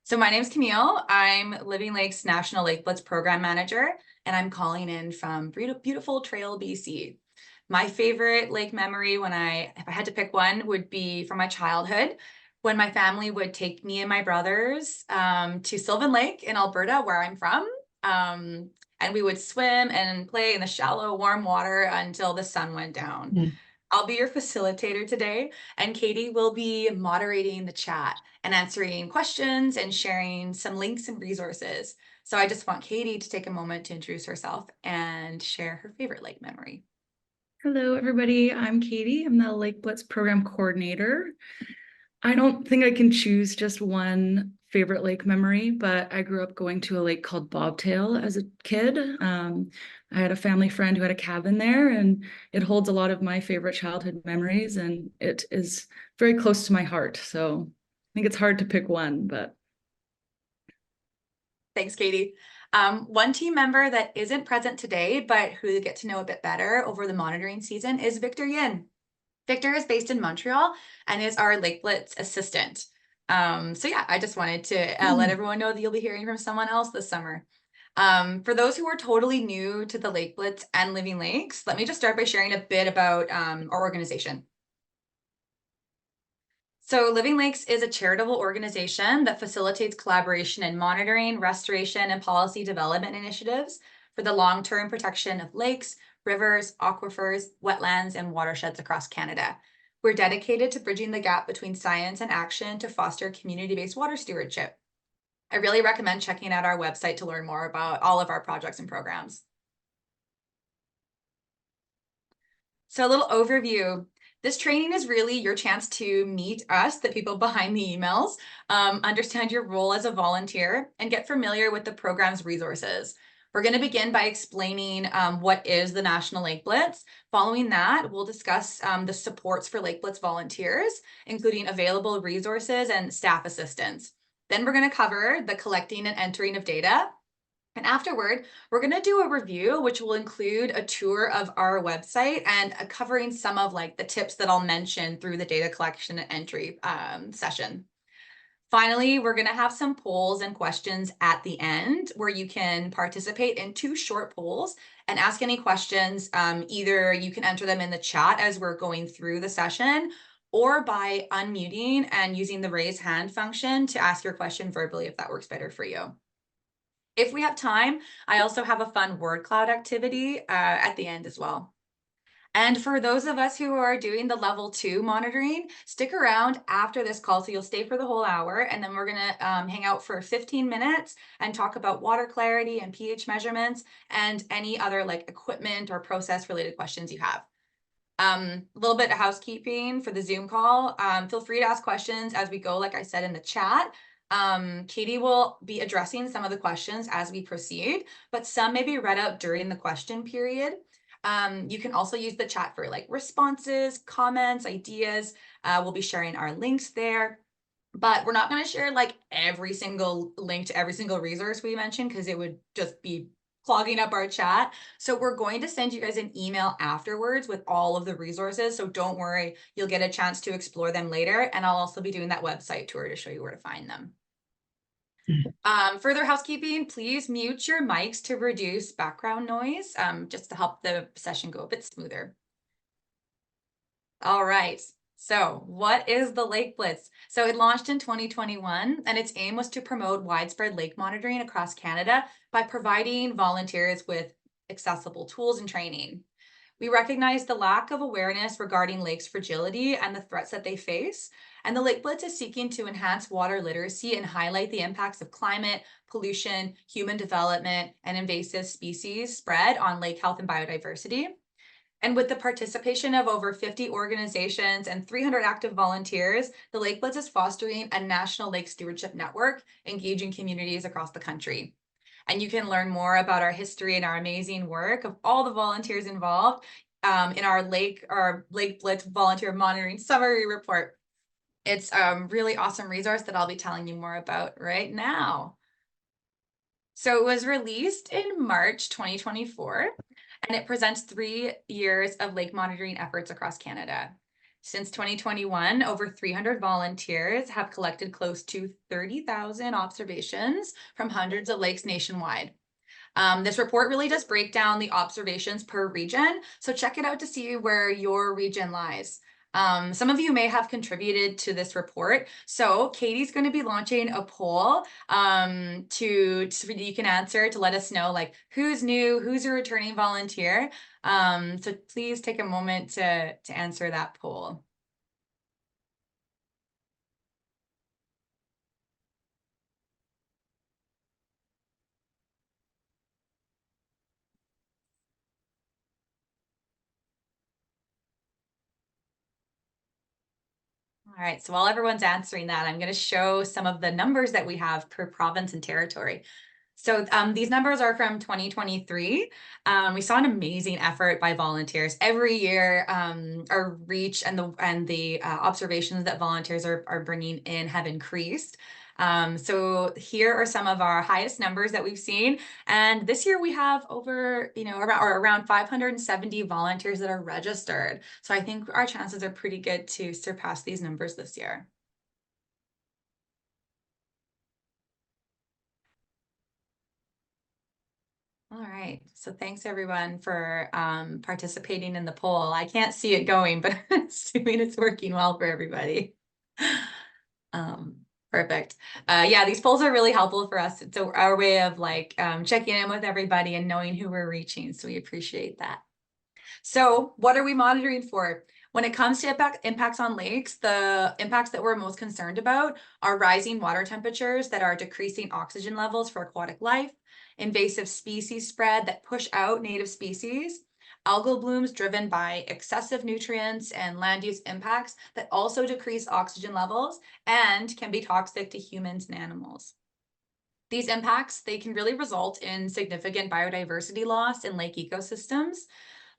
So my name is Camille. I'm Living Lakes National Lake Blitz Program Manager, and I'm calling in from beautiful Trail, BC. My favorite lake memory if I had to pick one, would be from my childhood, when my family would take me and my brothers to Sylvan Lake in Alberta, where I'm from. And we would swim and play in the shallow, warm water until the sun went down. I'll be your facilitator today, and Katie will be moderating the chat and answering questions and sharing some links and resources. So I just want Katie to take a moment to introduce herself and share her favorite lake memory. Hello, everybody. I'm Katie. I'm the Lake Blitz Program Coordinator. I don't think I can choose just one favorite lake memory, but I grew up going to a lake called Bobtail as a kid. I had a family friend who had a cabin there, and it holds a lot of my favorite childhood memories, and it is very close to my heart. So I think it's hard to pick one, but. Thanks, Katie. One team member that isn't present today, but who you get to know a bit better over the monitoring season is Victor Yin. Victor is based in Montreal and is our Lake Blitz assistant. So yeah, I just wanted to let everyone know that you'll be hearing from someone else this summer. For those who are totally new to the Lake Blitz and Living Lakes, let me just start by sharing a bit about our organization. So Living Lakes is a charitable organization that facilitates collaboration in monitoring, restoration, and policy development initiatives for the long-term protection of lakes, rivers, aquifers, wetlands, and watersheds across Canada. We're dedicated to bridging the gap between science and action to foster community-based water stewardship. I really recommend checking out our website to learn more about all of our projects and programs. So a little overview. This training is really your chance to meet us, the people behind the emails, understand your role as a volunteer, and get familiar with the program's resources. We're going to begin by explaining what is the National Lake Blitz. Following that, we'll discuss the supports for Lake Blitz volunteers, including available resources and staff assistance. Then we're going to cover the collecting and entering of data. And afterward, we're going to do a review, which will include a tour of our website and covering some of the tips that I'll mention through the data collection and entry session. Finally, we're going to have some polls and questions at the end where you can participate in 2 short polls and ask any questions. Either you can enter them in the chat as we're going through the session, or by unmuting and using the raise hand function to ask your question verbally if that works better for you. If we have time, I also have a fun word cloud activity at the end as well. And for those of us who are doing the level 2 monitoring, stick around after this call. So you'll stay for the whole hour, and then we're going to hang out for 15 minutes and talk about water clarity and pH measurements and any other equipment or process related questions you have. A little bit of housekeeping for the Zoom call. Feel free to ask questions as we go, like I said in the chat. Katie will be addressing some of the questions as we proceed, but some may be read out during the question period. You can also use the chat for responses, comments, ideas. We'll be sharing our links there, but we're not going to share every single link to every single resource we mentioned because it would just be clogging up our chat. So we're going to send you guys an email afterwards with all of the resources. So don't worry, you'll get a chance to explore them later. And I'll also be doing that website tour to show you where to find them. Further housekeeping, please mute your mics to reduce background noise, just to help the session go a bit smoother. All right. So what is the Lake Blitz? So it launched in 2021, and its aim was to promote widespread lake monitoring across Canada by providing volunteers with accessible tools and training. We recognize the lack of awareness regarding lakes' fragility and the threats that they face, and the Lake Blitz is seeking to enhance water literacy and highlight the impacts of climate, pollution, human development, and invasive species spread on lake health and biodiversity. And with the participation of over 50 organizations and 300 active volunteers, the Lake Blitz is fostering a national lake stewardship network, engaging communities across the country. And you can learn more about our history and our amazing work of all the volunteers involved in our Lake Blitz Volunteer Monitoring Summary Report. It's a really awesome resource that I'll be telling you more about right now. So it was released in March 2024. And it presents 3 years of lake monitoring efforts across Canada. Since 2021, over 300 volunteers have collected close to 30,000 observations from hundreds of lakes nationwide. This report really does break down the observations per region, so check it out to see where your region lies. Some of you may have contributed to this report, so Katie's going to be launching a poll so you can answer to let us know like who's new, who's a returning volunteer. So please take a moment to answer that poll. All right, so while everyone's answering that, I'm going to show some of the numbers that we have per province and territory. So these numbers are from 2023. We saw an amazing effort by volunteers. Every year, our reach and the observations that volunteers are bringing in have increased. So here are some of our highest numbers that we've seen. And this year we have over, around 570 volunteers that are registered. So I think our chances are pretty good to surpass these numbers this year. All right, so thanks everyone for participating in the poll. I can't see it going, but assuming it's working well for everybody. Perfect. Yeah, these polls are really helpful for us. It's our way of like checking in with everybody and knowing who we're reaching, so we appreciate that. So what are we monitoring for? When it comes to impacts on lakes, the impacts that we're most concerned about are rising water temperatures that are decreasing oxygen levels for aquatic life, invasive species spread that push out native species, algal blooms driven by excessive nutrients and land use impacts that also decrease oxygen levels and can be toxic to humans and animals. These impacts, they can really result in significant biodiversity loss in lake ecosystems.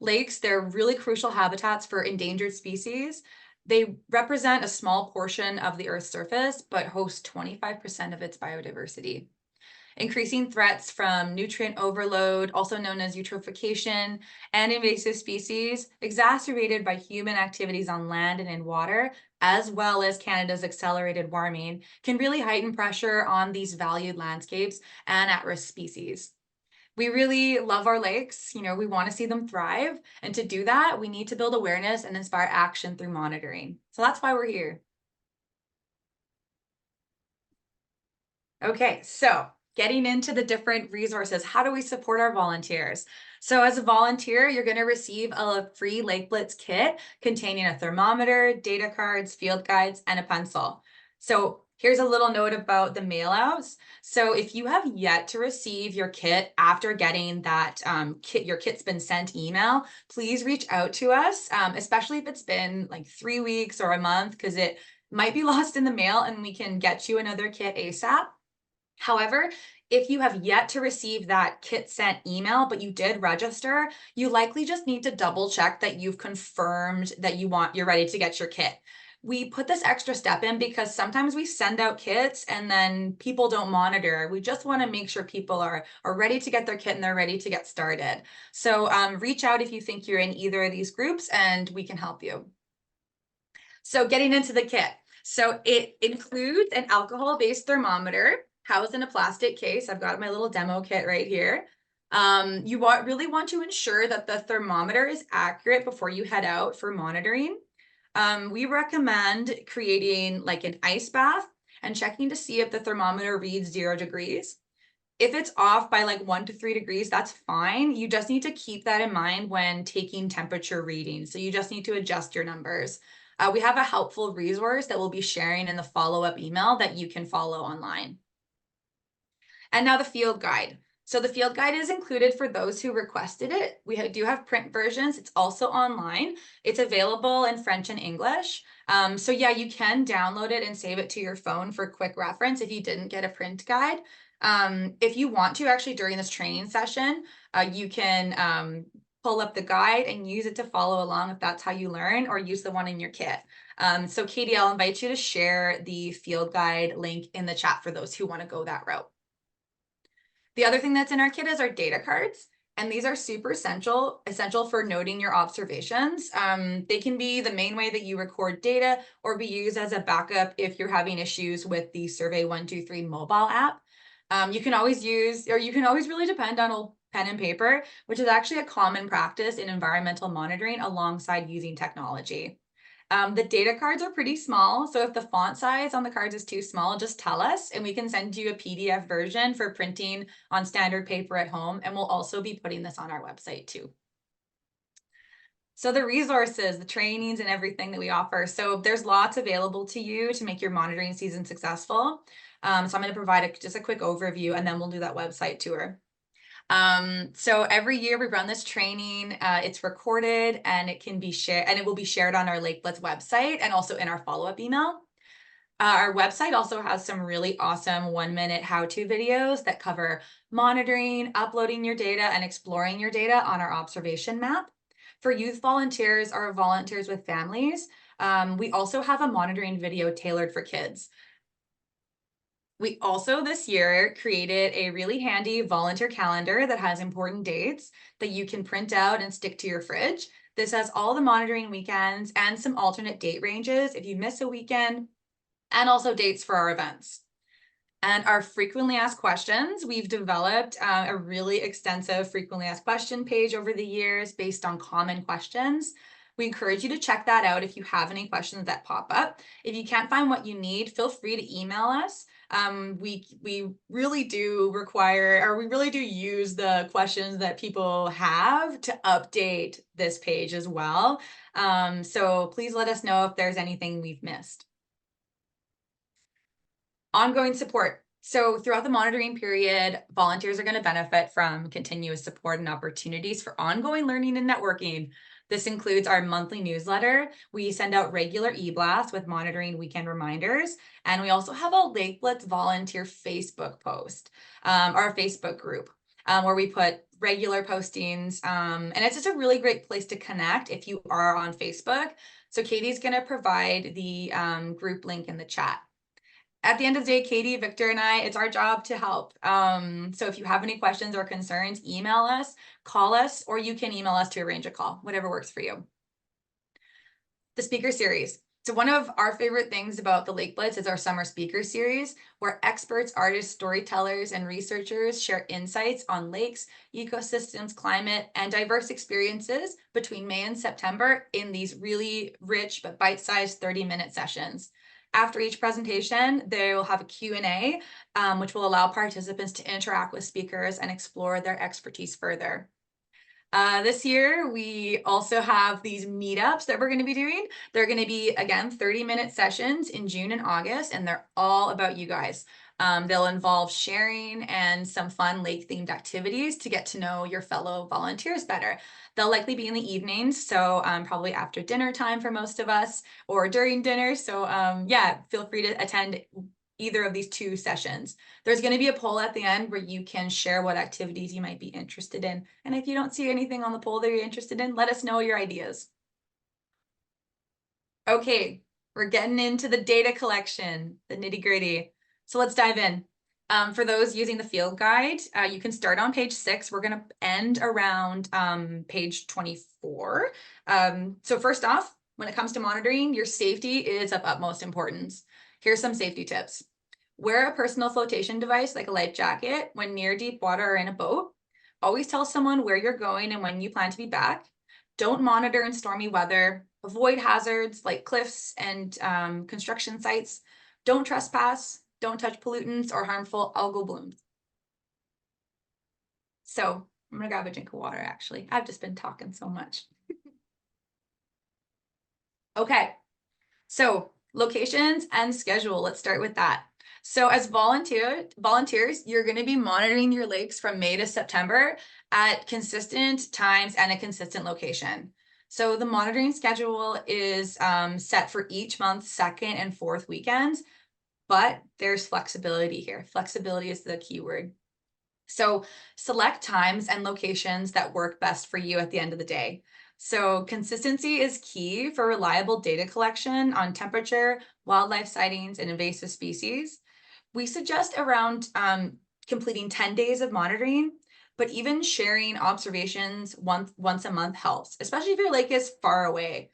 Lakes, they're really crucial habitats for endangered species. They represent a small portion of the Earth's surface, but host 25% of its biodiversity. Increasing threats from nutrient overload, also known as eutrophication, and invasive species, exacerbated by human activities on land and in water, as well as Canada's accelerated warming, can really heighten pressure on these valued landscapes and at-risk species. We really love our lakes. We want to see them thrive. And to do that, we need to build awareness and inspire action through monitoring. So that's why we're here. Okay, so getting into the different resources, how do we support our volunteers? So as a volunteer, you're going to receive a free Lake Blitz kit containing a thermometer, data cards, field guides, and a pencil. So here's a little note about the mail outs. So if you have yet to receive your kit after getting that kit, your kit's been sent email, please reach out to us, especially if it's been like 3 weeks or a month, because it might be lost in the mail and we can get you another kit ASAP. However, if you have yet to receive that kit sent email, but you did register, you likely just need to double check that you've confirmed that you're ready to get your kit. We put this extra step in because sometimes we send out kits and then people don't monitor. We just want to make sure people are ready to get their kit and they're ready to get started. So reach out if you think you're in either of these groups and we can help you. So getting into the kit. So it includes an alcohol-based thermometer housed in a plastic case. I've got my little demo kit right here. You really want to ensure that the thermometer is accurate before you head out for monitoring. We recommend creating like an ice bath and checking to see if the thermometer reads 0 degrees. If it's off by like 1 to 3 degrees, that's fine. You just need to keep that in mind when taking temperature readings. So you just need to adjust your numbers. We have a helpful resource that we'll be sharing in the follow-up email that you can follow online. And now the field guide. So the field guide is included for those who requested it. We do have print versions. It's also online. It's available in French and English. So yeah, you can download it and save it to your phone for quick reference if you didn't get a print guide. If you want to, actually during this training session, you can pull up the guide and use it to follow along if that's how you learn, or use the one in your kit. So Katie, I'll invite you to share the field guide link in the chat for those who want to go that route. The other thing that's in our kit is our data cards. And these are super essential for noting your observations. They can be the main way that you record data or be used as a backup if you're having issues with the Survey 123 mobile app. You can always really depend on old pen and paper, which is actually a common practice in environmental monitoring alongside using technology. The data cards are pretty small, so if the font size on the cards is too small, just tell us and we can send you a PDF version for printing on standard paper at home, and we'll also be putting this on our website too. So the resources, the trainings, and everything that we offer. So there's lots available to you to make your monitoring season successful. So I'm going to provide just a quick overview, and then we'll do that website tour. So every year we run this training, it's recorded and it can be shared, and it will be shared on our Lake Blitz website and also in our follow-up email. Our website also has some really awesome 1-minute how-to videos that cover monitoring, uploading your data, and exploring your data on our observation map. For youth volunteers or volunteers with families, we also have a monitoring video tailored for kids. We also this year created a really handy volunteer calendar that has important dates that you can print out and stick to your fridge. This has all the monitoring weekends and some alternate date ranges if you miss a weekend, and also dates for our events. And our frequently asked questions, we've developed a really extensive frequently asked question page over the years based on common questions. We encourage you to check that out if you have any questions that pop up. If you can't find what you need, feel free to email us. We really do require, or we really do use the questions that people have to update this page as well. So please let us know if there's anything we've missed. Ongoing support. So throughout the monitoring period, volunteers are going to benefit from continuous support and opportunities for ongoing learning and networking. This includes our monthly newsletter. We send out regular e-blasts with monitoring weekend reminders. And we also have a Lake Blitz volunteer Facebook post, our Facebook group, where we put regular postings. And it's just a really great place to connect if you are on Facebook. So Katie's going to provide the group link in the chat. At the end of the day, Katie, Victor, and I, it's our job to help. So if you have any questions or concerns, email us, call us, or you can email us to arrange a call, whatever works for you. The speaker series. So one of our favorite things about the Lake Blitz is our summer speaker series, where experts, artists, storytellers, and researchers share insights on lakes, ecosystems, climate, and diverse experiences between May and September in these really rich but bite-sized 30-minute sessions. After each presentation, they will have a Q&A, which will allow participants to interact with speakers and explore their expertise further. This year, we also have these meetups that we're going to be doing. They're going to be, again, 30-minute sessions in June and August, and they're all about you guys. They'll involve sharing and some fun lake-themed activities to get to know your fellow volunteers better. They'll likely be in the evenings, so probably after dinner time for most of us, or during dinner. So yeah, feel free to attend either of these 2 sessions. There's going to be a poll at the end where you can share what activities you might be interested in. And if you don't see anything on the poll that you're interested in, let us know your ideas. Okay, we're getting into the data collection, the nitty-gritty. So let's dive in. For those using the field guide, you can start on page 6. We're going to end around page 24. So first off, when it comes to monitoring, your safety is of utmost importance. Here's some safety tips. Wear a personal flotation device like a life jacket when near deep water or in a boat. Always tell someone where you're going and when you plan to be back. Don't monitor in stormy weather. Avoid hazards like cliffs and construction sites. Don't trespass. Don't touch pollutants or harmful algal blooms. So I'm going to grab a drink of water, actually. I've just been talking so much. Okay, so locations and schedule. Let's start with that. So as volunteers, you're going to be monitoring your lakes from May to September at consistent times and a consistent location. So the monitoring schedule is set for each month's 2nd and 4th weekends, but there's flexibility here. Flexibility is the key word. So select times and locations that work best for you at the end of the day. So consistency is key for reliable data collection on temperature, wildlife sightings, and invasive species. We suggest around completing 10 days of monitoring, but even sharing observations once a month helps, especially if your lake is far away.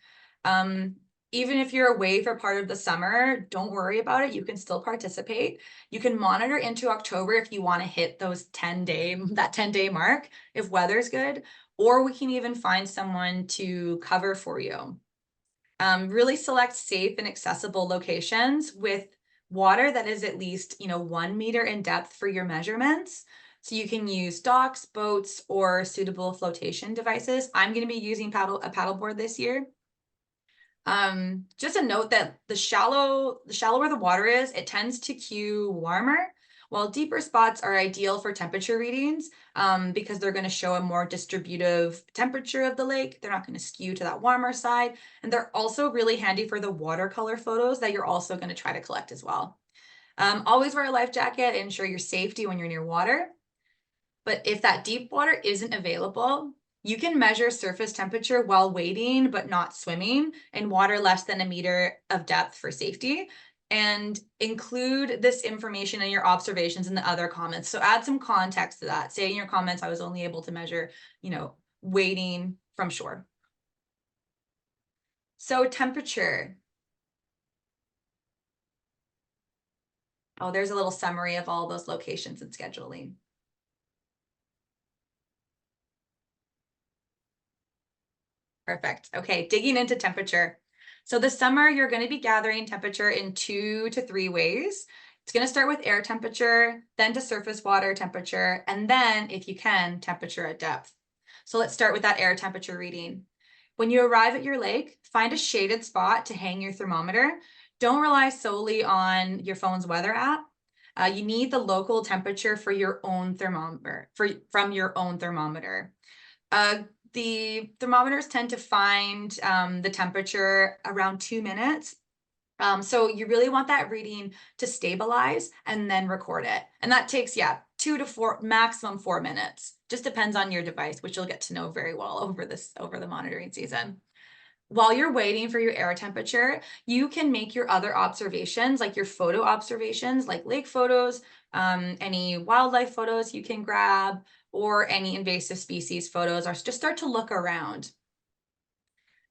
Even if you're away for part of the summer, don't worry about it. You can still participate. You can monitor into October if you want to hit that 10-day mark if weather's good, or we can even find someone to cover for you. Really select safe and accessible locations with water that is at least 1 meter in depth for your measurements. So you can use docks, boats, or suitable flotation devices. I'm going to be using a paddleboard this year. Just a note that the shallower the water is, it tends to cue warmer, while deeper spots are ideal for temperature readings because they're going to show a more distributive temperature of the lake. They're not going to skew to that warmer side. And they're also really handy for the watercolor photos that you're also going to try to collect as well. Always wear a life jacket, ensure your safety when you're near water. But if that deep water isn't available, you can measure surface temperature while wading, but not swimming, in water less than 1 meter of depth for safety. And include this information in your observations in the other comments. So add some context to that. Say in your comments, I was only able to measure, wading from shore. So temperature. Oh, there's a little summary of all those locations and scheduling. Perfect. Okay, digging into temperature. So this summer, you're going to be gathering temperature in 2 to 3 ways. It's going to start with air temperature, then to surface water temperature, and then, if you can, temperature at depth. So let's start with that air temperature reading. When you arrive at your lake, find a shaded spot to hang your thermometer. Don't rely solely on your phone's weather app. You need the local temperature for your own thermometer, from your own thermometer. The thermometers tend to find the temperature around 2 minutes. So you really want that reading to stabilize and then record it. And that takes, 2 to 4, maximum 4 minutes. Just depends on your device, which you'll get to know very well over the monitoring season. While you're waiting for your air temperature, you can make your other observations, like your photo observations, like lake photos, any wildlife photos you can grab, or any invasive species photos, or just start to look around.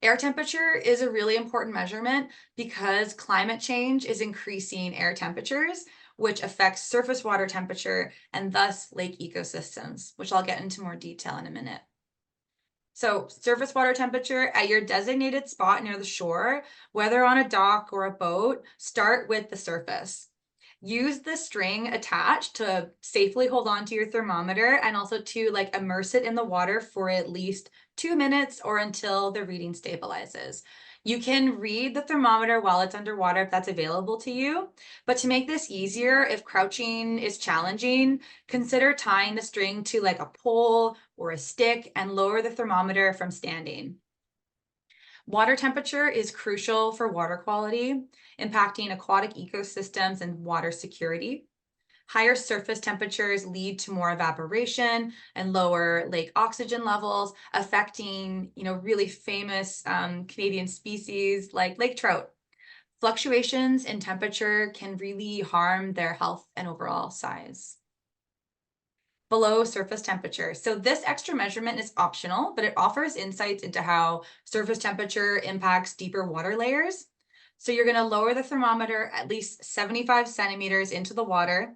Air temperature is a really important measurement because climate change is increasing air temperatures, which affects surface water temperature and thus lake ecosystems, which I'll get into more detail in a minute. So surface water temperature at your designated spot near the shore, whether on a dock or a boat, start with the surface. Use the string attached to safely hold on to your thermometer and also to immerse it in the water for at least 2 minutes or until the reading stabilizes. You can read the thermometer while it's underwater if that's available to you, but to make this easier, if crouching is challenging, consider tying the string to a pole or a stick and lower the thermometer from standing. Water temperature is crucial for water quality, impacting aquatic ecosystems and water security. Higher surface temperatures lead to more evaporation and lower lake oxygen levels, affecting, really famous Canadian species like lake trout. Fluctuations in temperature can really harm their health and overall size. Below surface temperature. So this extra measurement is optional, but it offers insights into how surface temperature impacts deeper water layers. So you're going to lower the thermometer at least 75 centimeters into the water.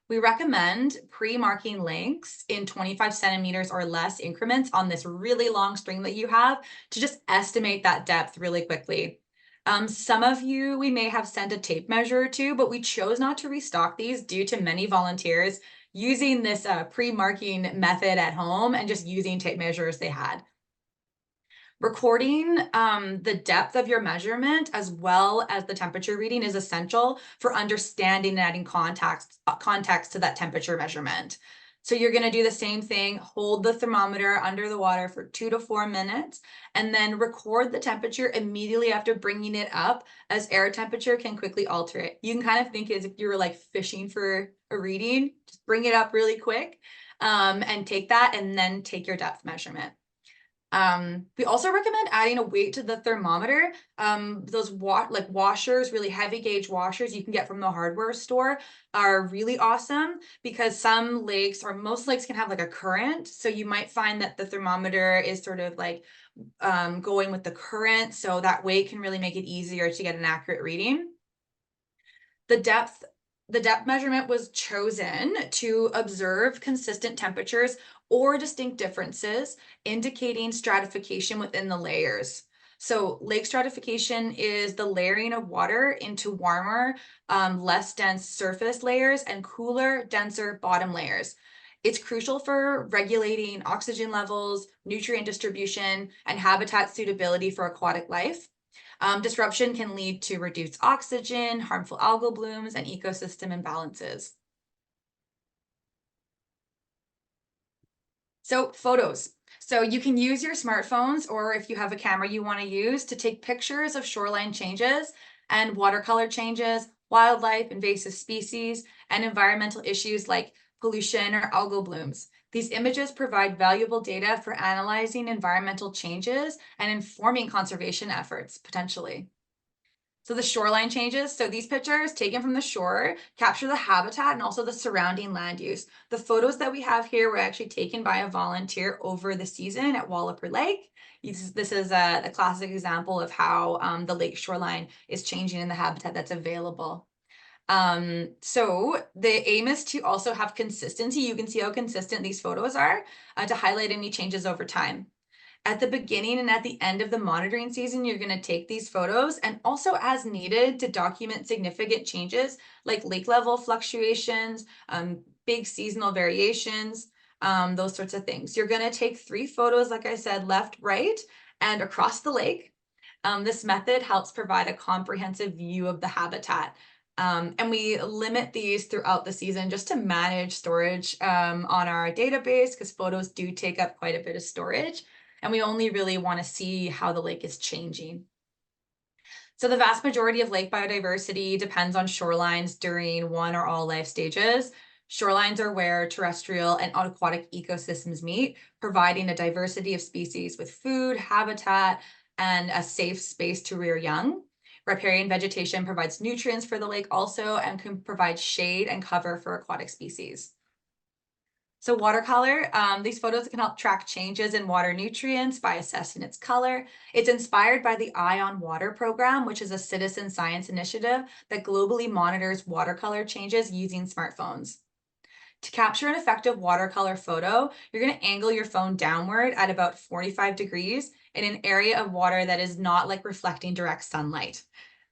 We recommend pre-marking lengths in 25 centimeters or less increments on this really long string that you have to just estimate that depth really quickly. Some of you, we may have sent a tape measure or two, but we chose not to restock these due to many volunteers using this pre-marking method at home and just using tape measures they had. Recording the depth of your measurement as well as the temperature reading is essential for understanding and adding context to that temperature measurement. So you're going to do the same thing, hold the thermometer under the water for 2 to 4 minutes, and then record the temperature immediately after bringing it up, as air temperature can quickly alter it. You can kind of think as if you were fishing for a reading, just bring it up really quick and take that, and then take your depth measurement. We also recommend adding a weight to the thermometer. Those washers, really heavy gauge washers you can get from the hardware store are really awesome because some lakes or most lakes can have like a current. So you might find that the thermometer is sort of like going with the current. So that weight can really make it easier to get an accurate reading. The depth the depth measurement was chosen to observe consistent temperatures or distinct differences, indicating stratification within the layers. So lake stratification is the layering of water into warmer, less dense surface layers and cooler, denser bottom layers. It's crucial for regulating oxygen levels, nutrient distribution, and habitat suitability for aquatic life. Disruption can lead to reduced oxygen, harmful algal blooms, and ecosystem imbalances. So photos. So you can use your smartphones, or if you have a camera you want to use, to take pictures of shoreline changes and watercolor changes, wildlife, invasive species, and environmental issues like pollution or algal blooms. These images provide valuable data for analyzing environmental changes and informing conservation efforts, potentially. So the shoreline changes. So these pictures taken from the shore capture the habitat and also the surrounding land use. The photos that we have here were actually taken by a volunteer over the season at Walloper Lake. This is a classic example of how the lake shoreline is changing in the habitat that's available. So the aim is to also have consistency. You can see how consistent these photos are to highlight any changes over time. At the beginning and at the end of the monitoring season, you're going to take these photos and also as needed to document significant changes like lake level fluctuations, big seasonal variations, those sorts of things. You're going to take 3 photos, like I said, left, right, and across the lake. This method helps provide a comprehensive view of the habitat. And we limit these throughout the season just to manage storage on our database because photos do take up quite a bit of storage. And we only really want to see how the lake is changing. So the vast majority of lake biodiversity depends on shorelines during one or all life stages. Shorelines are where terrestrial and aquatic ecosystems meet, providing a diversity of species with food, habitat, and a safe space to rear young. Riparian vegetation provides nutrients for the lake also and can provide shade and cover for aquatic species. So watercolor, these photos can help track changes in water nutrients by assessing its color. It's inspired by the Eye on Water program, which is a citizen science initiative that globally monitors watercolor changes using smartphones. To capture an effective watercolor photo, you're going to angle your phone downward at about 45 degrees in an area of water that is not like reflecting direct sunlight.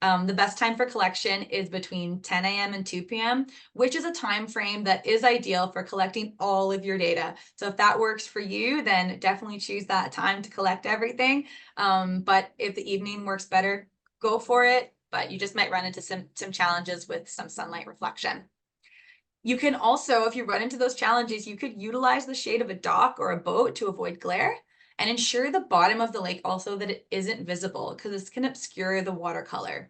The best time for collection is between 10 a.m. and 2 p.m., which is a time frame that is ideal for collecting all of your data. So if that works for you, then definitely choose that time to collect everything. But if the evening works better, go for it. But you just might run into some challenges with some sunlight reflection. You can also, if you run into those challenges, you could utilize the shade of a dock or a boat to avoid glare and ensure the bottom of the lake also that it isn't visible because this can obscure the watercolor.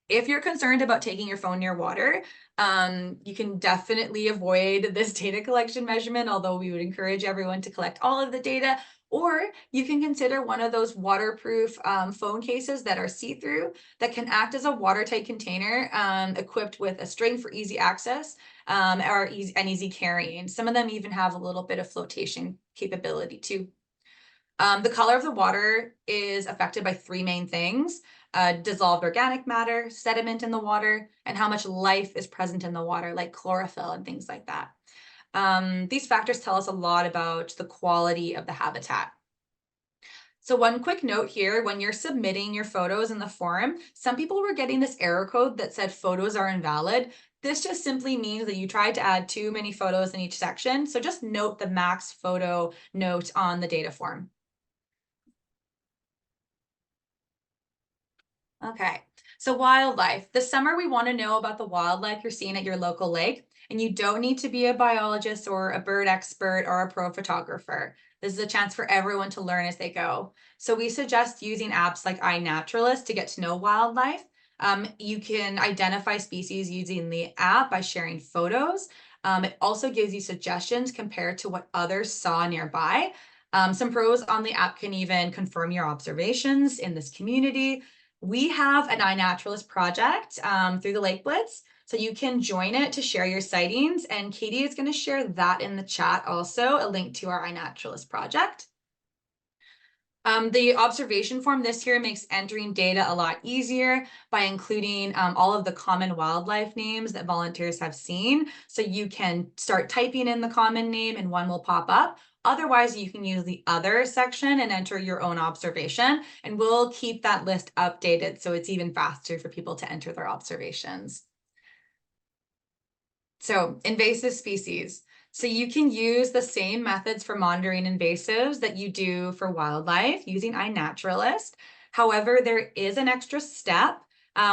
If you're concerned about taking your phone near water, you can definitely avoid this data collection measurement, although we would encourage everyone to collect all of the data. Or you can consider one of those waterproof phone cases that are see-through that can act as a watertight container equipped with a string for easy access or easy carrying. Some of them even have a little bit of flotation capability too. The color of the water is affected by 3 main things: dissolved organic matter, sediment in the water, and how much life is present in the water, like chlorophyll and things like that. These factors tell us a lot about the quality of the habitat. So one quick note here, when you're submitting your photos in the forum, some people were getting this error code that said photos are invalid. This just simply means that you tried to add too many photos in each section. So just note the max photo note on the data form. Okay, so wildlife. This summer, we want to know about the wildlife you're seeing at your local lake, and you don't need to be a biologist or a bird expert or a pro photographer. This is a chance for everyone to learn as they go. So we suggest using apps like iNaturalist to get to know wildlife. You can identify species using the app by sharing photos. It also gives you suggestions compared to what others saw nearby. Some pros on the app can even confirm your observations in this community. We have an iNaturalist project through the Lake Blitz, so you can join it to share your sightings, and Katie is going to share that in the chat also, a link to our iNaturalist project. The observation form this year makes entering data a lot easier by including all of the common wildlife names that volunteers have seen. So you can start typing in the common name and one will pop up. Otherwise, you can use the other section and enter your own observation, and we'll keep that list updated so it's even faster for people to enter their observations. So invasive species. So you can use the same methods for monitoring invasives that you do for wildlife using iNaturalist. However, there is an extra step.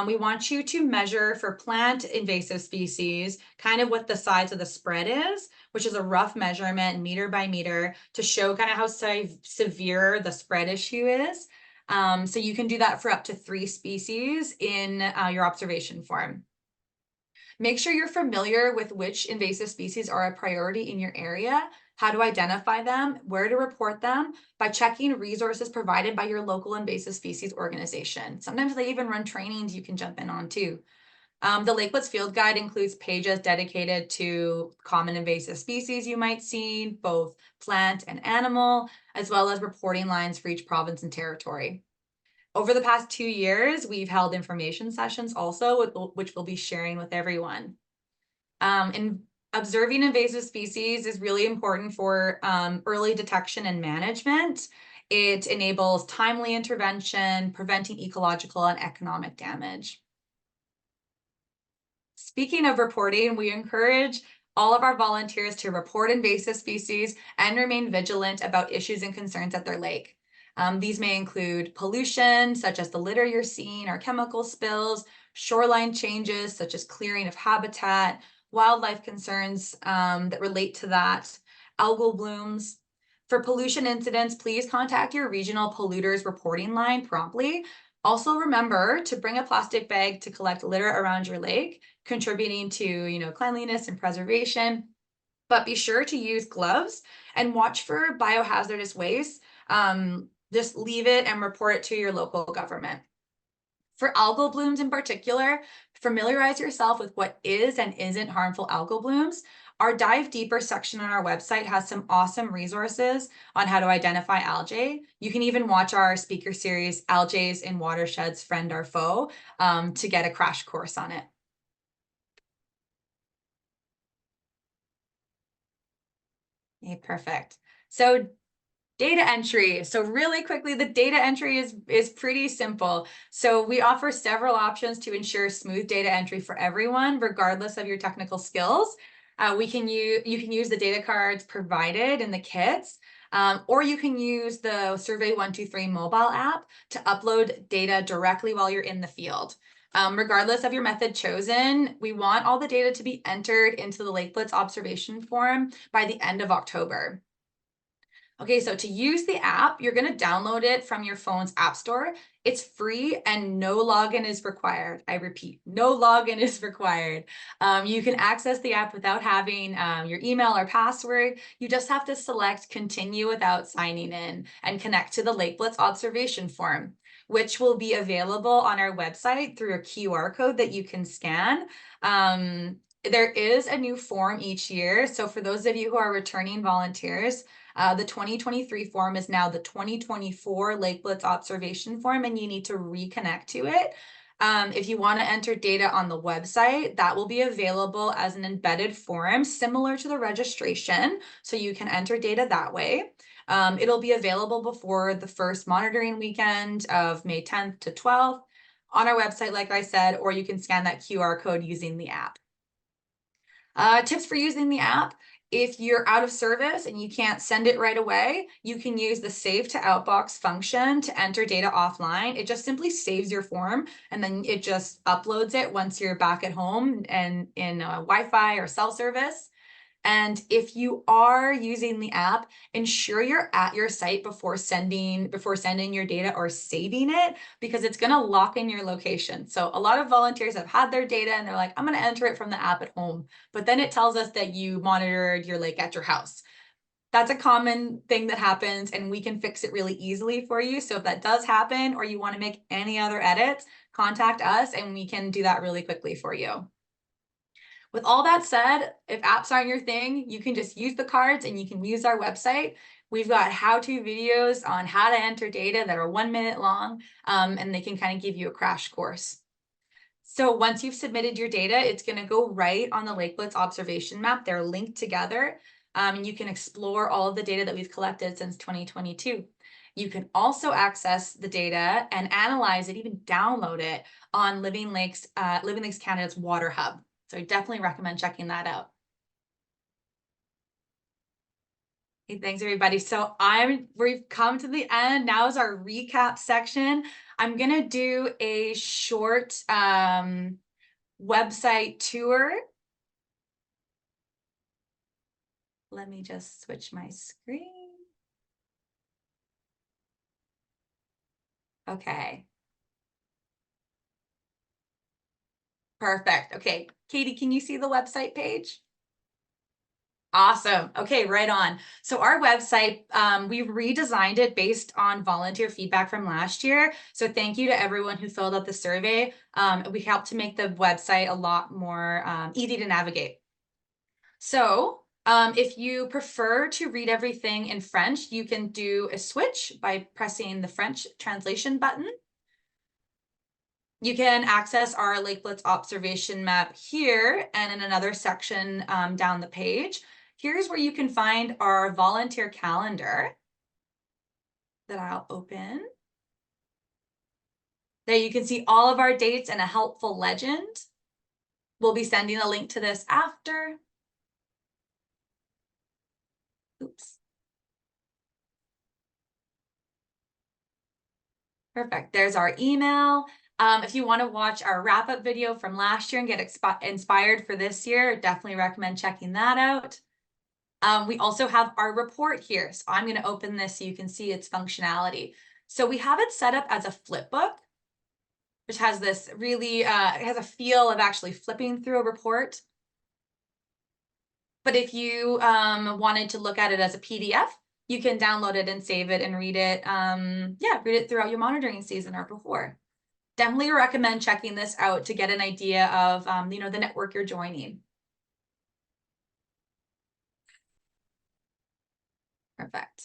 We want you to measure for plant invasive species kind of what the size of the spread is, which is a rough measurement meter by meter to show kind of how severe the spread issue is. So you can do that for up to 3 species in your observation form. Make sure you're familiar with which invasive species are a priority in your area, how to identify them, where to report them by checking resources provided by your local invasive species organization. Sometimes they even run trainings you can jump in on too. The Lake Blitz Field Guide includes pages dedicated to common invasive species you might see, both plant and animal, as well as reporting lines for each province and territory. Over the past 2 years, we've held information sessions also, which we'll be sharing with everyone. And observing invasive species is really important for early detection and management. It enables timely intervention, preventing ecological and economic damage. Speaking of reporting, we encourage all of our volunteers to report invasive species and remain vigilant about issues and concerns at their lake. These may include pollution, such as the litter you're seeing, or chemical spills, shoreline changes, such as clearing of habitat, wildlife concerns that relate to that, algal blooms. For pollution incidents, please contact your regional polluters reporting line promptly. Also remember to bring a plastic bag to collect litter around your lake, contributing to cleanliness and preservation. But be sure to use gloves and watch for biohazardous waste. Just leave it and report it to your local government. For algal blooms in particular, familiarize yourself with what is and isn't harmful algal blooms. Our Dive Deeper section on our website has some awesome resources on how to identify algae. You can even watch our speaker series, Algaes in Watersheds, Friend or Foe, to get a crash course on it. Okay, perfect. So data entry. So really quickly, the data entry is pretty simple. So we offer several options to ensure smooth data entry for everyone, regardless of your technical skills. You can use the data cards provided in the kits, or you can use the Survey 123 mobile app to upload data directly while you're in the field. Regardless of your method chosen, we want all the data to be entered into the Lake Blitz observation form by the end of October. Okay, so to use the app, you're going to download it from your phone's app store. It's free and no login is required. I repeat, no login is required. You can access the app without having your email or password. You just have to select continue without signing in and connect to the Lake Blitz observation form, which will be available on our website through a QR code that you can scan. There is a new form each year. So for those of you who are returning volunteers, the 2023 form is now the 2024 Lake Blitz observation form, and you need to reconnect to it. If you want to enter data on the website, that will be available as an embedded form similar to the registration, so you can enter data that way. It'll be available before the first monitoring weekend of May 10th to 12th on our website, like I said, or you can scan that QR code using the app. Tips for using the app. If you're out of service and you can't send it right away, you can use the save to outbox function to enter data offline. It just simply saves your form and then it just uploads it once you're back at home and in Wi-Fi or cell service. And if you are using the app, ensure you're at your site before sending your data or saving it, because it's going to lock in your location. So a lot of volunteers have had their data and they're like, I'm going to enter it from the app at home. But then it tells us that you monitored your lake at your house. That's a common thing that happens, and we can fix it really easily for you. So if that does happen, or you want to make any other edits, contact us and we can do that really quickly for you. With all that said, if apps aren't your thing, you can just use the cards and you can use our website. We've got how-to videos on how to enter data that are 1 minute long, and they can kind of give you a crash course. So once you've submitted your data, it's going to go right on the Lake Blitz observation map. They're linked together, and you can explore all of the data that we've collected since 2022. You can also access the data and analyze it, even download it on Living Lakes Canada's Water Hub. So I definitely recommend checking that out. Hey, thanks everybody. So we've come to the end. Now is our recap section. I'm gonna do a short website tour. Let me just switch my screen. Okay. Perfect. Okay, Katie, can you see the website page? Awesome. Okay, right on. So our website, we've redesigned it based on volunteer feedback from last year. So thank you to everyone who filled out the survey. We helped to make the website a lot more easy to navigate. So if you prefer to read everything in French, you can do a switch by pressing the French translation button. You can access our Lake Blitz observation map here and in another section down the page. Here's where you can find our volunteer calendar that I'll open. There you can see all of our dates and a helpful legend. We'll be sending a link to this after. Oops. Perfect. There's our email. If you want to watch our wrap-up video from last year and get inspired for this year, definitely recommend checking that out. We also have our report here. So I'm going to open this so you can see its functionality. So we have it set up as a flip book, which has this really, it has a feel of actually flipping through a report. But if you wanted to look at it as a PDF, you can download it and save it and read it. Read it throughout your monitoring season or before. Definitely recommend checking this out to get an idea of, the network you're joining. Perfect.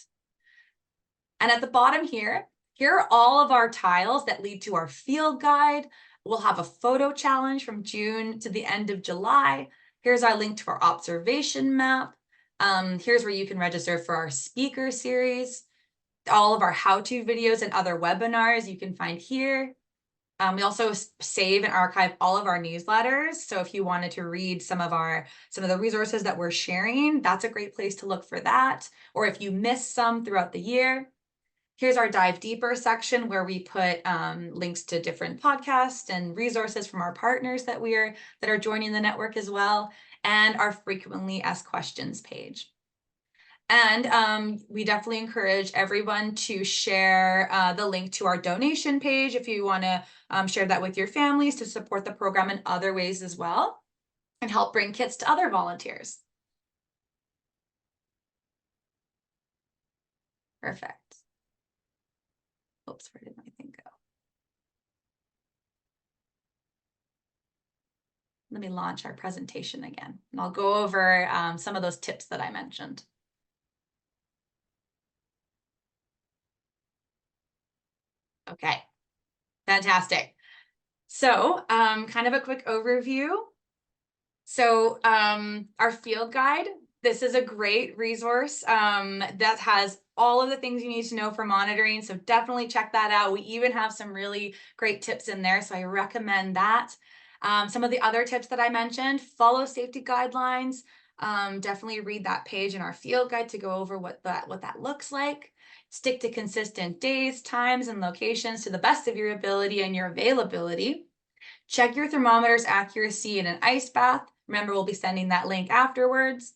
And at the bottom here are all of our tiles that lead to our field guide. We'll have a photo challenge from June to the end of July. Here's our link to our observation map. Here's where you can register for our speaker series. All of our how-to videos and other webinars you can find here. We also save and archive all of our newsletters. So if you wanted to read some of the resources that we're sharing, that's a great place to look for that. Or if you missed some throughout the year. Here's our dive deeper section where we put links to different podcasts and resources from our partners that are joining the network as well, and our frequently asked questions page. And we definitely encourage everyone to share the link to our donation page if you want to share that with your families to support the program in other ways as well and help bring kits to other volunteers. Perfect. Oops, where did my thing go? Let me launch our presentation again, and I'll go over some of those tips that I mentioned. Okay, fantastic. So kind of a quick overview. So our field guide, this is a great resource that has all of the things you need to know for monitoring. So definitely check that out. We even have some really great tips in there. So I recommend that. Some of the other tips that I mentioned, follow safety guidelines. Definitely read that page in our field guide to go over what that looks like. Stick to consistent days, times, and locations to the best of your ability and your availability. Check your thermometer's accuracy in an ice bath. Remember, we'll be sending that link afterwards.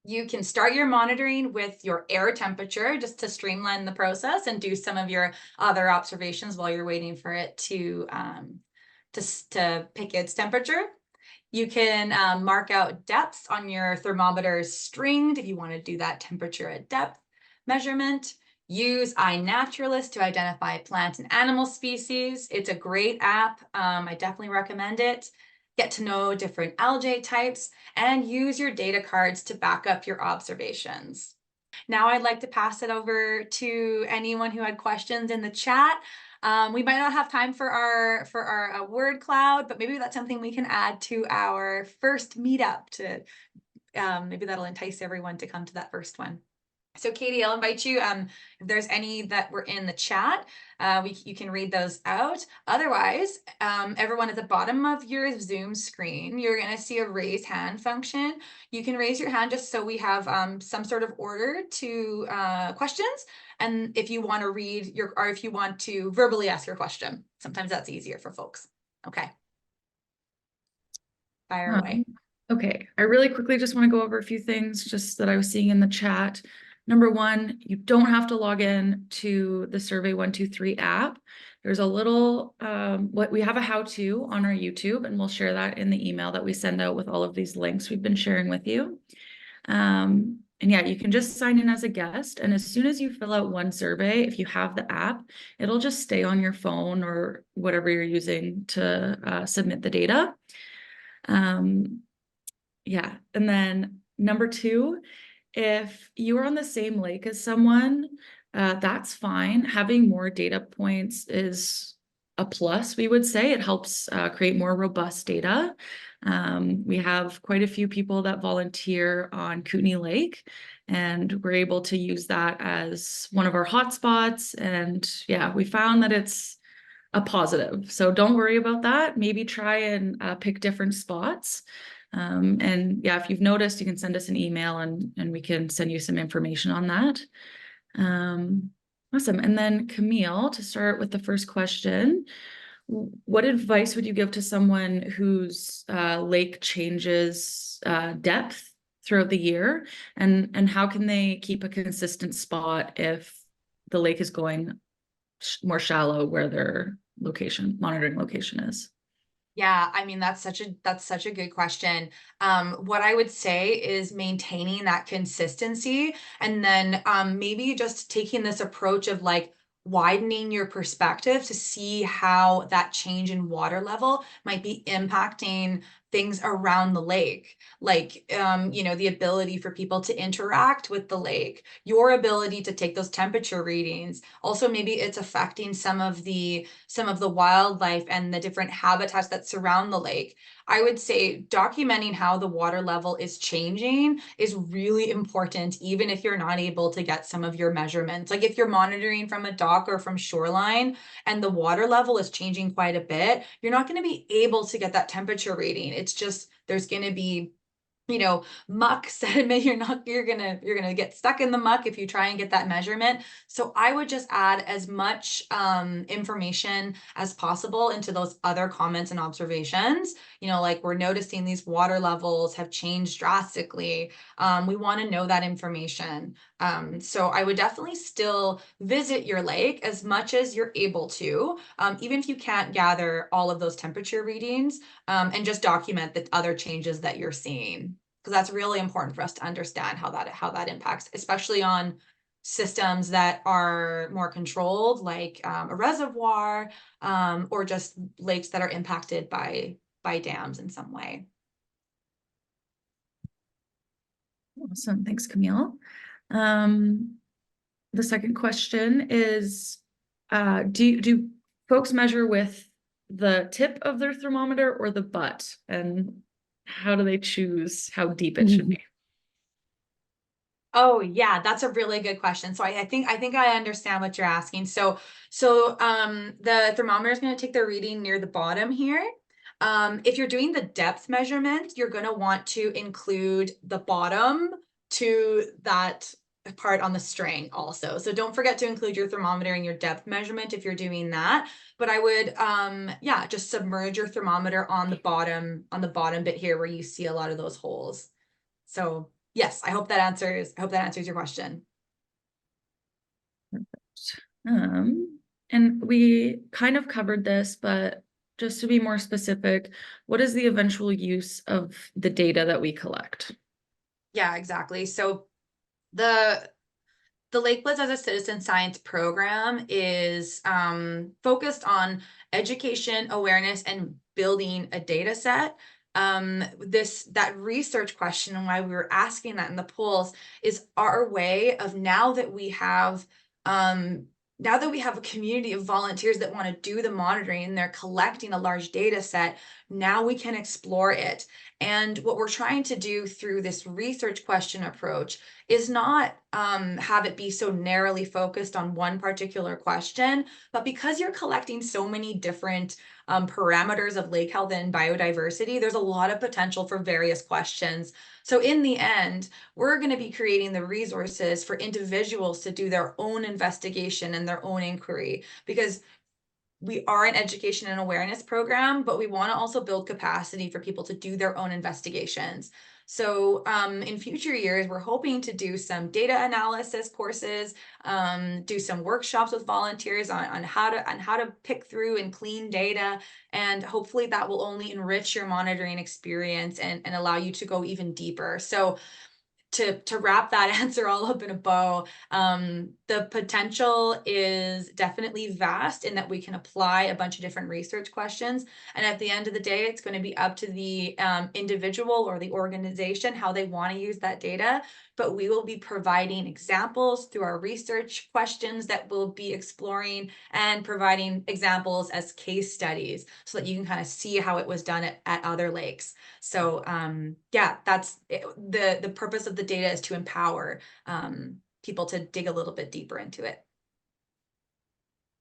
You can start your monitoring with your air temperature just to streamline the process and do some of your other observations while you're waiting for it to pick its temperature. You can mark out depths on your thermometers stringed if you want to do that temperature at depth measurement. Use iNaturalist to identify plant and animal species. It's a great app. I definitely recommend it. Get to know different algae types and use your data cards to back up your observations. Now I'd like to pass it over to anyone who had questions in the chat. We might not have time for our word cloud, but maybe that's something we can add to our first meetup to maybe that'll entice everyone to come to that first one. So Katie, I'll invite you, if there's any that were in the chat, you can read those out. Otherwise, everyone at the bottom of your Zoom screen, you're gonna see a raise hand function. You can raise your hand just so we have some sort of order to questions. And if you wanna read or if you want to verbally ask your question, sometimes that's easier for folks. Okay. Fire away. Okay, I really quickly just want to go over a few things just that I was seeing in the chat. Number one, you don't have to log in to the Survey 123 app. There's a little, what we have a how-to on our YouTube, and we'll share that in the email that we send out with all of these links we've been sharing with you. And yeah, you can just sign in as a guest. And as soon as you fill out one survey, if you have the app, it'll just stay on your phone or whatever you're using to submit the data. Yeah, and then number two, if you are on the same lake as someone, that's fine. Having more data points is a plus, we would say. It helps create more robust data. We have quite a few people that volunteer on Kootenay Lake, and we're able to use that as one of our hotspots. And yeah, we found that it's a positive. So don't worry about that. Maybe try and pick different spots. And yeah, if you've noticed, you can send us an email and we can send you some information on that. Awesome. And then Camille, to start with the first question, what advice would you give to someone whose lake changes depth throughout the year? And how can they keep a consistent spot if the lake is going more shallow where their monitoring location is? Yeah, I mean, that's such a good question. What I would say is maintaining that consistency and then maybe just taking this approach of like widening your perspective to see how that change in water level might be impacting things around the lake, like the ability for people to interact with the lake, your ability to take those temperature readings. Also, maybe it's affecting some of the wildlife and the different habitats that surround the lake. I would say documenting how the water level is changing is really important, even if you're not able to get some of your measurements. Like if you're monitoring from a dock or from shoreline and the water level is changing quite a bit, you're not going to be able to get that temperature reading. It's just, there's going to be muck sediment. You're gonna get stuck in the muck if you try and get that measurement. So I would just add as much information as possible into those other comments and observations. Like we're noticing these water levels have changed drastically. We want to know that information. So I would definitely still visit your lake as much as you're able to, even if you can't gather all of those temperature readings, and just document the other changes that you're seeing, because that's really important for us to understand how that impacts, especially on systems that are more controlled, like a reservoir, or just lakes that are impacted by dams in some way. Awesome. Thanks, Camille. The second question is, do folks measure with the tip of their thermometer or the butt? And how do they choose how deep it should be? Oh yeah, that's a really good question. So I think I understand what you're asking. So the thermometer is going to take the reading near the bottom here. If you're doing the depth measurement, you're going to want to include the bottom to that part on the string also. So don't forget to include your thermometer in your depth measurement if you're doing that. But I would just submerge your thermometer on the bottom bit here where you see a lot of those holes. So yes, I hope that answers your question. And we kind of covered this, but just to be more specific, what is the eventual use of the data that we collect? Yeah, exactly. So the Lake Blitz as a citizen science program is focused on education, awareness, and building a data set. That research question and why we were asking that in the polls is our way of now that we have a community of volunteers that want to do the monitoring and they're collecting a large data set, now we can explore it. And what we're trying to do through this research question approach is not have it be so narrowly focused on one particular question, but because you're collecting so many different parameters of lake health and biodiversity, there's a lot of potential for various questions. So in the end, we're going to be creating the resources for individuals to do their own investigation and their own inquiry, because we are an education and awareness program, but we want to also build capacity for people to do their own investigations. So in future years, we're hoping to do some data analysis courses, do some workshops with volunteers on how to pick through and clean data. And hopefully that will only enrich your monitoring experience and allow you to go even deeper. So to wrap that answer all up in a bow, the potential is definitely vast in that we can apply a bunch of different research questions. And at the end of the day, it's going to be up to the individual or the organization how they want to use that data. But we will be providing examples through our research questions that we'll be exploring and providing examples as case studies so that you can kind of see how it was done at other lakes. So yeah, that's it. The purpose of the data is to empower people to dig a little bit deeper into it.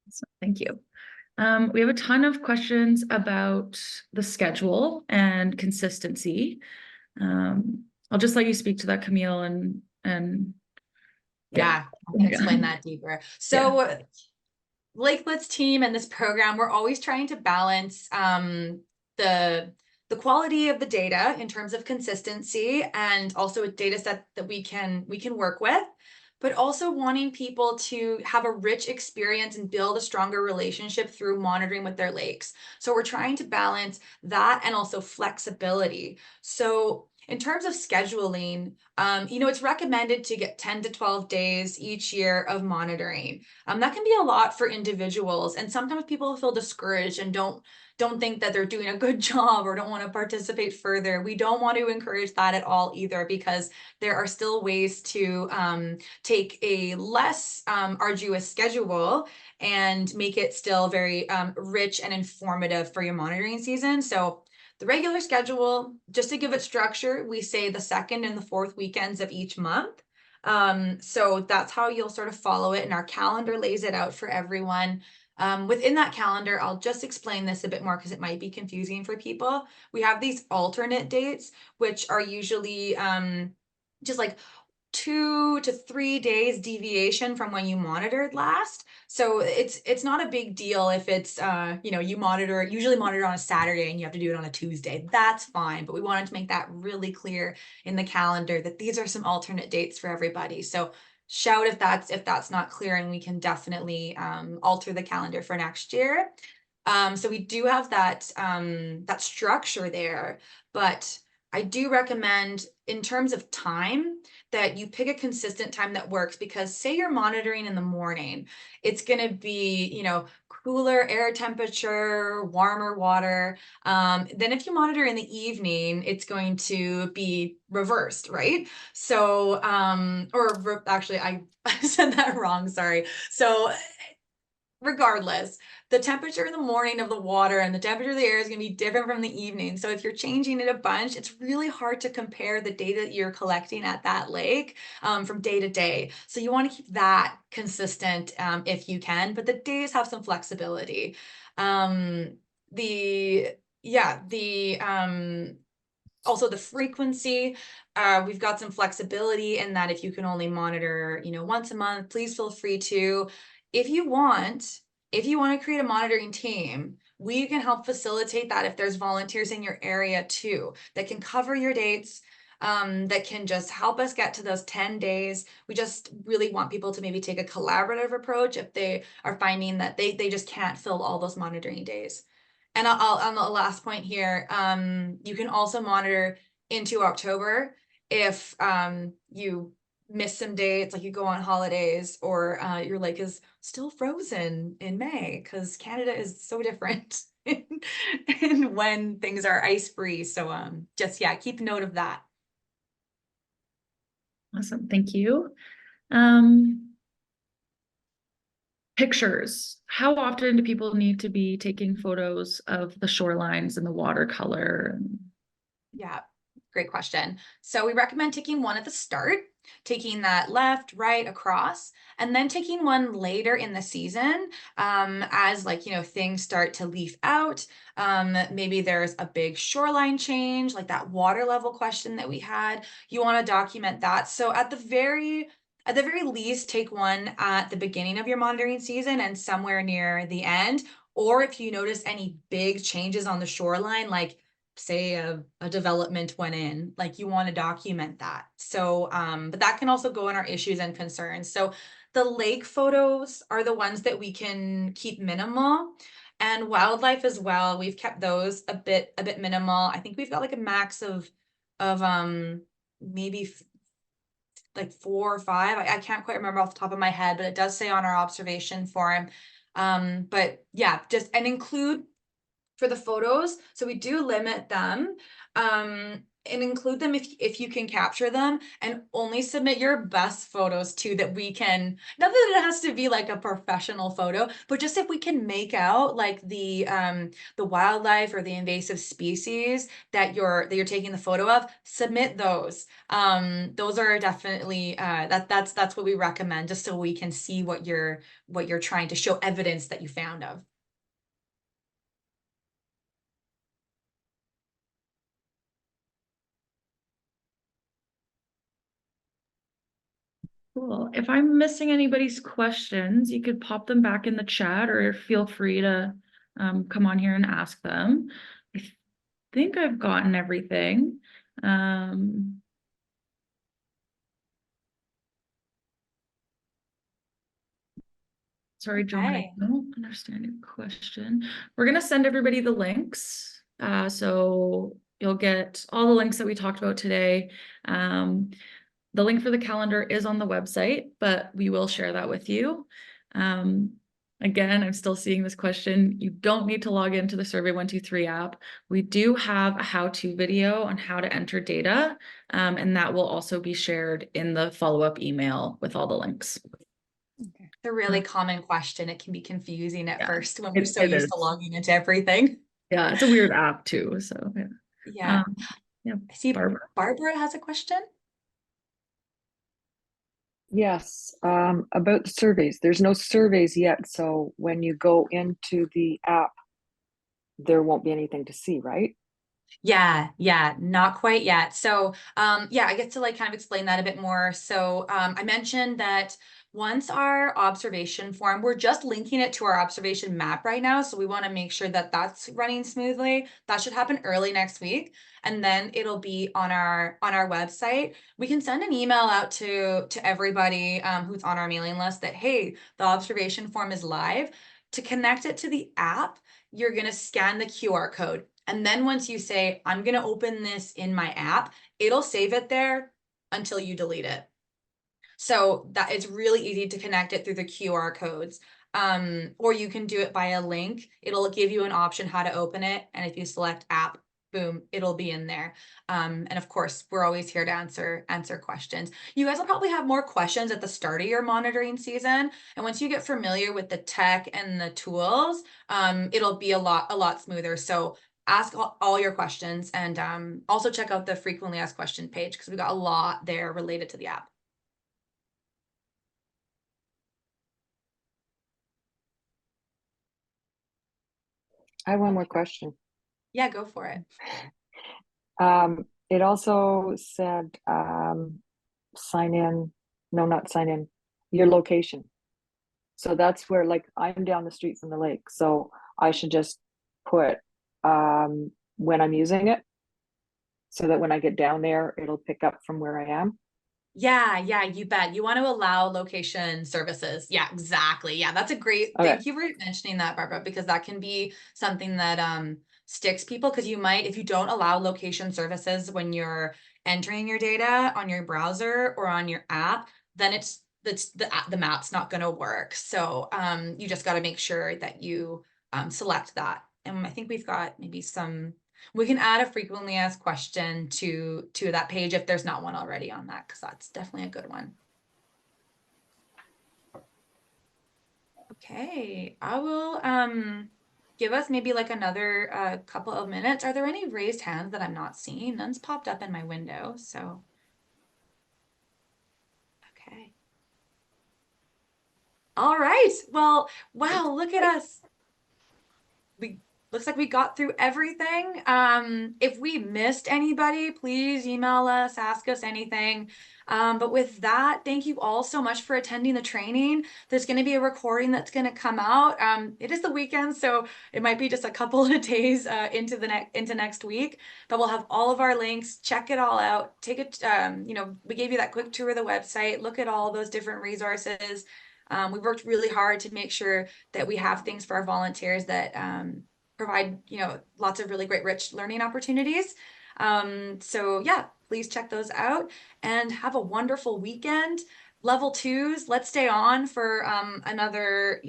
So, thank you. We have a ton of questions about the schedule and consistency. I'll just let you speak to that, Camille, and Yeah, I can explain that deeper. So yeah. Lake Blitz team and this program, we're always trying to balance the quality of the data in terms of consistency and also a data set that we can work with, but also wanting people to have a rich experience and build a stronger relationship through monitoring with their lakes. So we're trying to balance that and also flexibility. So in terms of scheduling, it's recommended to get 10 to 12 days each year of monitoring. That can be a lot for individuals, and sometimes people feel discouraged and don't think that they're doing a good job or don't want to participate further. We don't want to encourage that at all either, because there are still ways to take a less arduous schedule and make it still very rich and informative for your monitoring season. So the regular schedule, just to give it structure, we say the second and the fourth weekends of each month. So that's how you'll sort of follow it, and our calendar lays it out for everyone. Within that calendar, I'll just explain this a bit more because it might be confusing for people. We have these alternate dates, which are usually just like 2 to 3 days deviation from when you monitored last. So it's not a big deal if it's you usually monitor on a Saturday and you have to do it on a Tuesday. That's fine, but we wanted to make that really clear in the calendar that these are some alternate dates for everybody. So shout if that's not clear, and we can definitely alter the calendar for next year. So we do have that structure there, but I do recommend in terms of time that you pick a consistent time that works, because say you're monitoring in the morning, it's going to be, cooler air temperature, warmer water. Then if you monitor in the evening, it's going to be reversed, right? So, actually, I said that wrong. Sorry. So regardless, the temperature in the morning of the water and the temperature of the air is going to be different from the evening. So if you're changing it a bunch, it's really hard to compare the data that you're collecting at that lake from day to day. So you want to keep that consistent if you can, but the days have some flexibility. The yeah, the Also the frequency, we've got some flexibility in that if you can only monitor, once a month, please feel free to. If you want to create a monitoring team, we can help facilitate that if there's volunteers in your area too that can cover your dates, that can just help us get to those 10 days. We just really want people to maybe take a collaborative approach if they are finding that they just can't fill all those monitoring days. And I'll on the last point here, you can also monitor into October if you miss some dates, like you go on holidays, or your lake is still frozen in May, because Canada is so different in when things are ice free. So just yeah, keep note of that. Awesome, thank you. Pictures. How often do people need to be taking photos of the shorelines and the watercolor? Yeah, great question. So we recommend taking one at the start, taking that left, right, across, and then taking one later in the season, as like, things start to leaf out. Maybe there's a big shoreline change, like that water level question that we had. You want to document that. So at the very least, take one at the beginning of your monitoring season and somewhere near the end. Or if you notice any big changes on the shoreline, like say a development went in, like you want to document that. So but that can also go in our issues and concerns. So the lake photos are the ones that we can keep minimal, and wildlife as well, we've kept those a bit minimal. I think we've got like a max of maybe like 4 or 5. I can't quite remember off the top of my head, but it does say on our observation form. But yeah, just and include for the photos. So we do limit them, and include them if you can capture them, and only submit your best photos too, that we can, not that it has to be like a professional photo, but just if we can make out like the wildlife or the invasive species that you're taking the photo of, submit those. Those are definitely that's what we recommend, just so we can see what you're trying to show evidence that you found of. Cool. If I'm missing anybody's questions, you could pop them back in the chat, or feel free to come on here and ask them. I think I've gotten everything. Sorry, John, I Okay. don't understand your question. We're gonna send everybody the links. So you'll get all the links that we talked about today. The link for the calendar is on the website, but we will share that with you. Again, I'm still seeing this question. You don't need to log into the Survey 123 app. We do have a how-to video on how to enter data, and that will also be shared in the follow-up email with all the links. It's a really common question. It can be confusing at Yeah, first when we're so it used to is. logging into everything. Yeah, it's a weird app too. So yeah. Yeah. Yeah, I see Barbara. Barbara has a question. Yes, about the surveys. There's no surveys yet, so when you go into the app, there won't be anything to see, right? Yeah, not quite yet. So, yeah, I get to like kind of explain that a bit more. So, I mentioned that once our observation form, we're just linking it to our observation map right now. So we want to make sure that that's running smoothly. That should happen early next week, and then it'll be on our website. We can send an email out to everybody who's on our mailing list that, hey, the observation form is live. To connect it to the app, you're gonna scan the QR code. And then once you say, I'm going to open this in my app, it'll save it there until you delete it. So that it's really easy to connect it through the QR codes. Or you can do it by a link. It'll give you an option how to open it. And if you select app, boom, it'll be in there. And of course, we're always here to answer questions. You guys will probably have more questions at the start of your monitoring season. And once you get familiar with the tech and the tools, it'll be a lot smoother. So ask all your questions, and also check out the frequently asked question page, because we got a lot there related to the app. I have one more question. Yeah, go for it. It also said sign in, no, not sign in, your location. So that's where, like, I'm down the street from the lake, so I should just put when I'm using it, so that when I get down there, it'll pick up from where I am. Yeah, you bet. You want to allow location services. Yeah, exactly. Yeah, that's a great, Okay. thank you for mentioning that, Barbara, because that can be something that sticks people, because you might, if you don't allow location services when you're entering your data on your browser or on your app, then it's the map's not going to work. So you just got to make sure that you select that. And I think we've got maybe some, we can add a frequently asked question to that page if there's not one already on that, because that's definitely a good one. Okay, I will give us maybe like another couple of minutes. Are there any raised hands that I'm not seeing? None's popped up in my window, so okay. All right. Well, wow, look at us. We looks like we got through everything. If we missed anybody, please email us, ask us anything. But with that, thank you all so much for attending the training. There's going to be a recording that's going to come out. It is the weekend, so it might be just a couple of days into next week. But we'll have all of our links. Check it all out. Take it. We gave you that quick tour of the website. Look at all those different resources. We worked really hard to make sure that we have things for our volunteers that provide, lots of really great, rich learning opportunities. So yeah, please check those out and have a wonderful weekend. Level 2s, let's stay on for another,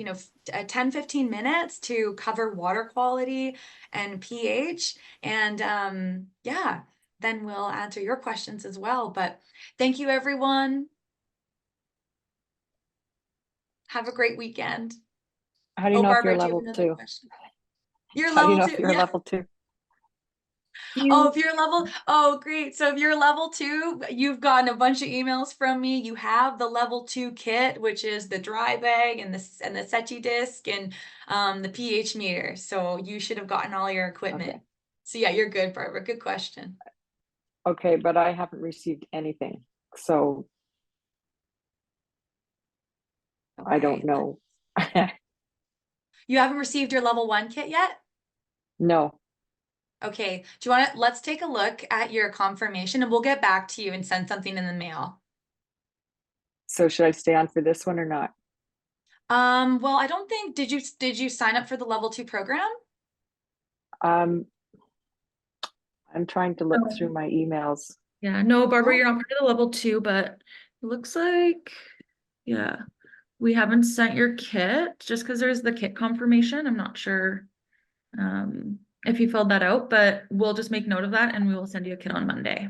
10, 15 minutes to cover water quality and pH. And yeah, then we'll answer your questions as well. But thank you, everyone. Have a great weekend. How do you Oh, know if you're Barbara, do you have level another 2? question? You're How do you level know 2. if you're Yeah. level 2? Oh, if you're level, oh, great. So if you're level 2, you've gotten a bunch of emails from me. You have the level 2 kit, which is the dry bag and the SETI disc and the pH meter. So you should have gotten all your equipment. Okay. So yeah, you're good, Barbara. Good question. Okay, but I haven't received anything. So I don't Okay. know. You haven't received your level 1 kit yet? No. Okay. Do you want to, let's take a look at your confirmation and we'll get back to you and send something in the mail. So should I stay on for this one or not? Well, I don't think, did you sign up for the level 2 program? Um, I'm trying to look Oh. through my emails. Yeah, no, Barbara, Oh. you're not part of the level 2, but it looks like, yeah, we haven't sent your kit just because there's the kit confirmation. I'm not sure if you filled that out, but we'll just make note of that and we will send you a kit on Monday.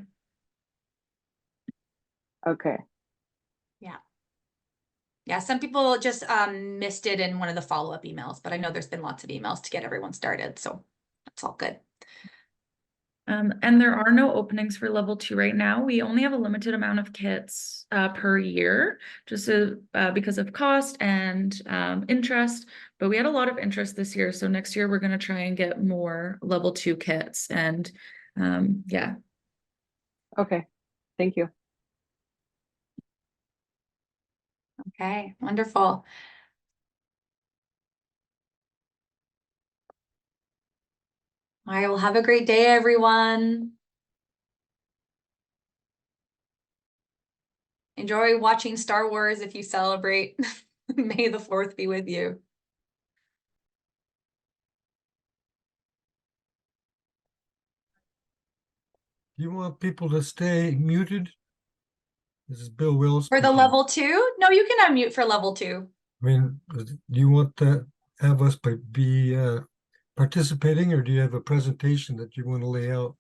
Okay. Yeah, some people just missed it in one of the follow-up emails, but I know there's been lots of emails to get everyone started, so that's all good. And there are no openings for level 2 right now. We only have a limited amount of kits per year, just because of cost and interest. But we had a lot of interest this year, so next year we're going to try and get more level 2 kits. And yeah. Okay. Thank you. Okay, wonderful. All right, well, have a great day, everyone. Enjoy watching Star Wars if you celebrate. May the 4th be with you. Do you want people to stay muted? This is Bill Wills For the speaking. level 2? No, you can unmute for level 2. I mean, do you want to have us be participating, or do you have a presentation that you want to lay out?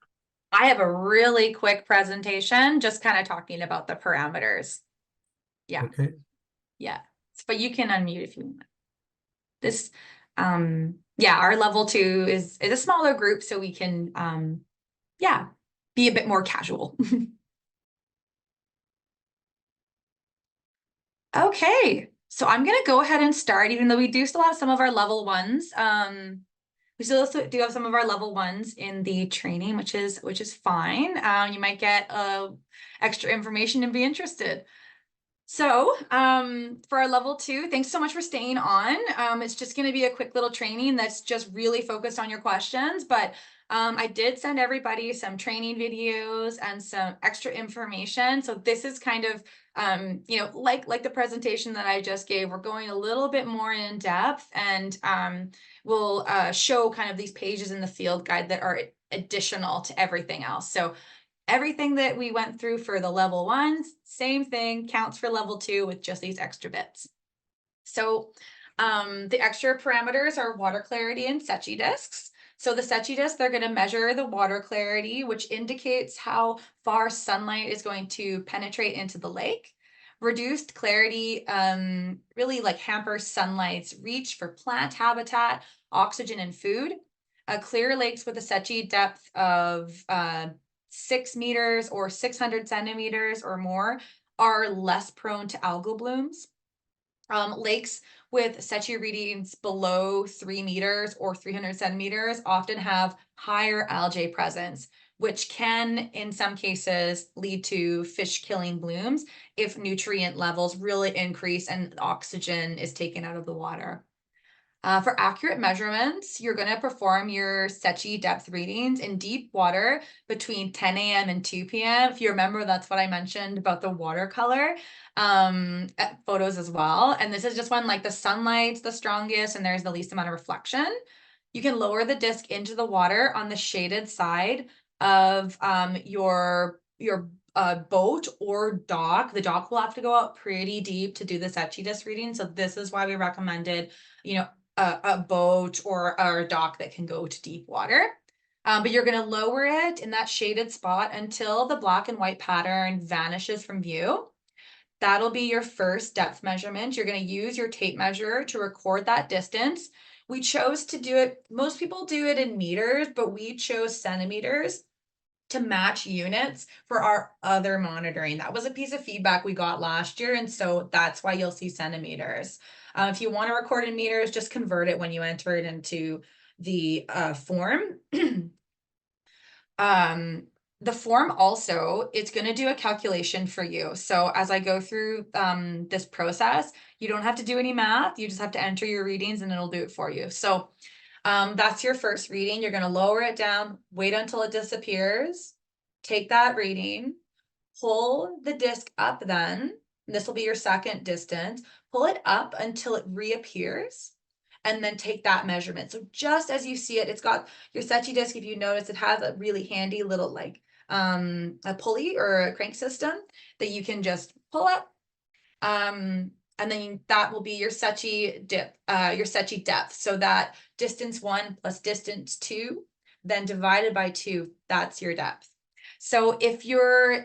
I have a really quick presentation, just kind of talking about the parameters. Yeah. Okay. Yeah, but you can unmute if you want. This, yeah, our level 2 is a smaller group, so we can, yeah, be a bit more casual. Okay, so I'm gonna go ahead and start, even though we do still have some of our level 1s. We still also do have some of our level 1s in the training, which is fine. You might get extra information and be interested. So for our level 2, thanks so much for staying on. It's just going to be a quick little training that's just really focused on your questions, but I did send everybody some training videos and some extra information. So this is kind of, you know, like the presentation that I just gave, we're going a little bit more in depth, and we'll show kind of these pages in the field guide that are additional to everything else. So everything that we went through for the level 1s, same thing, counts for level 2 with just these extra bits. So the extra parameters are water clarity and Secchi discs. So the Secchi disc, they're going to measure the water clarity, which indicates how far sunlight is going to penetrate into the lake. Reduced clarity really like hampers sunlight's reach for plant habitat, oxygen, and food. Clear lakes with a Secchi depth of 6 meters or 600 centimeters or more are less prone to algal blooms. Lakes with Secchi readings below 3 meters or 300 centimeters often have higher algae presence, which can, in some cases, lead to fish killing blooms if nutrient levels really increase and oxygen is taken out of the water. For accurate measurements, you're going to perform your Secchi depth readings in deep water between 10 a.m. and 2 p.m. If you remember, that's what I mentioned about the watercolor photos as well. And this is just when like the sunlight's the strongest and there's the least amount of reflection. You can lower the disc into the water on the shaded side of your boat or dock. The dock will have to go out pretty deep to do the Secchi disc reading. So this is why we recommended, you know, a boat or a dock that can go to deep water. But you're going to lower it in that shaded spot until the black and white pattern vanishes from view. That'll be your first depth measurement. You're going to use your tape measure to record that distance. We chose to do it, most people do it in meters, but we chose centimeters to match units for our other monitoring. That was a piece of feedback we got last year, and so that's why you'll see centimeters. If you want to record in meters, just convert it when you enter it into the form. The form also, it's going to do a calculation for you. So as I go through this process, you don't have to do any math. You just have to enter your readings and it'll do it for you. So that's your first reading. You're going to lower it down, wait until it disappears, take that reading, pull the disc up then. This will be your second distance. Pull it up until it reappears, and then take that measurement. So just as you see it, it's got your Secchi disc. If you notice, it has a really handy little like a pulley or a crank system that you can just pull up. And then that will be your Secchi your Secchi depth. So that distance 1 plus distance 2, then divided by 2, that's your depth. So if your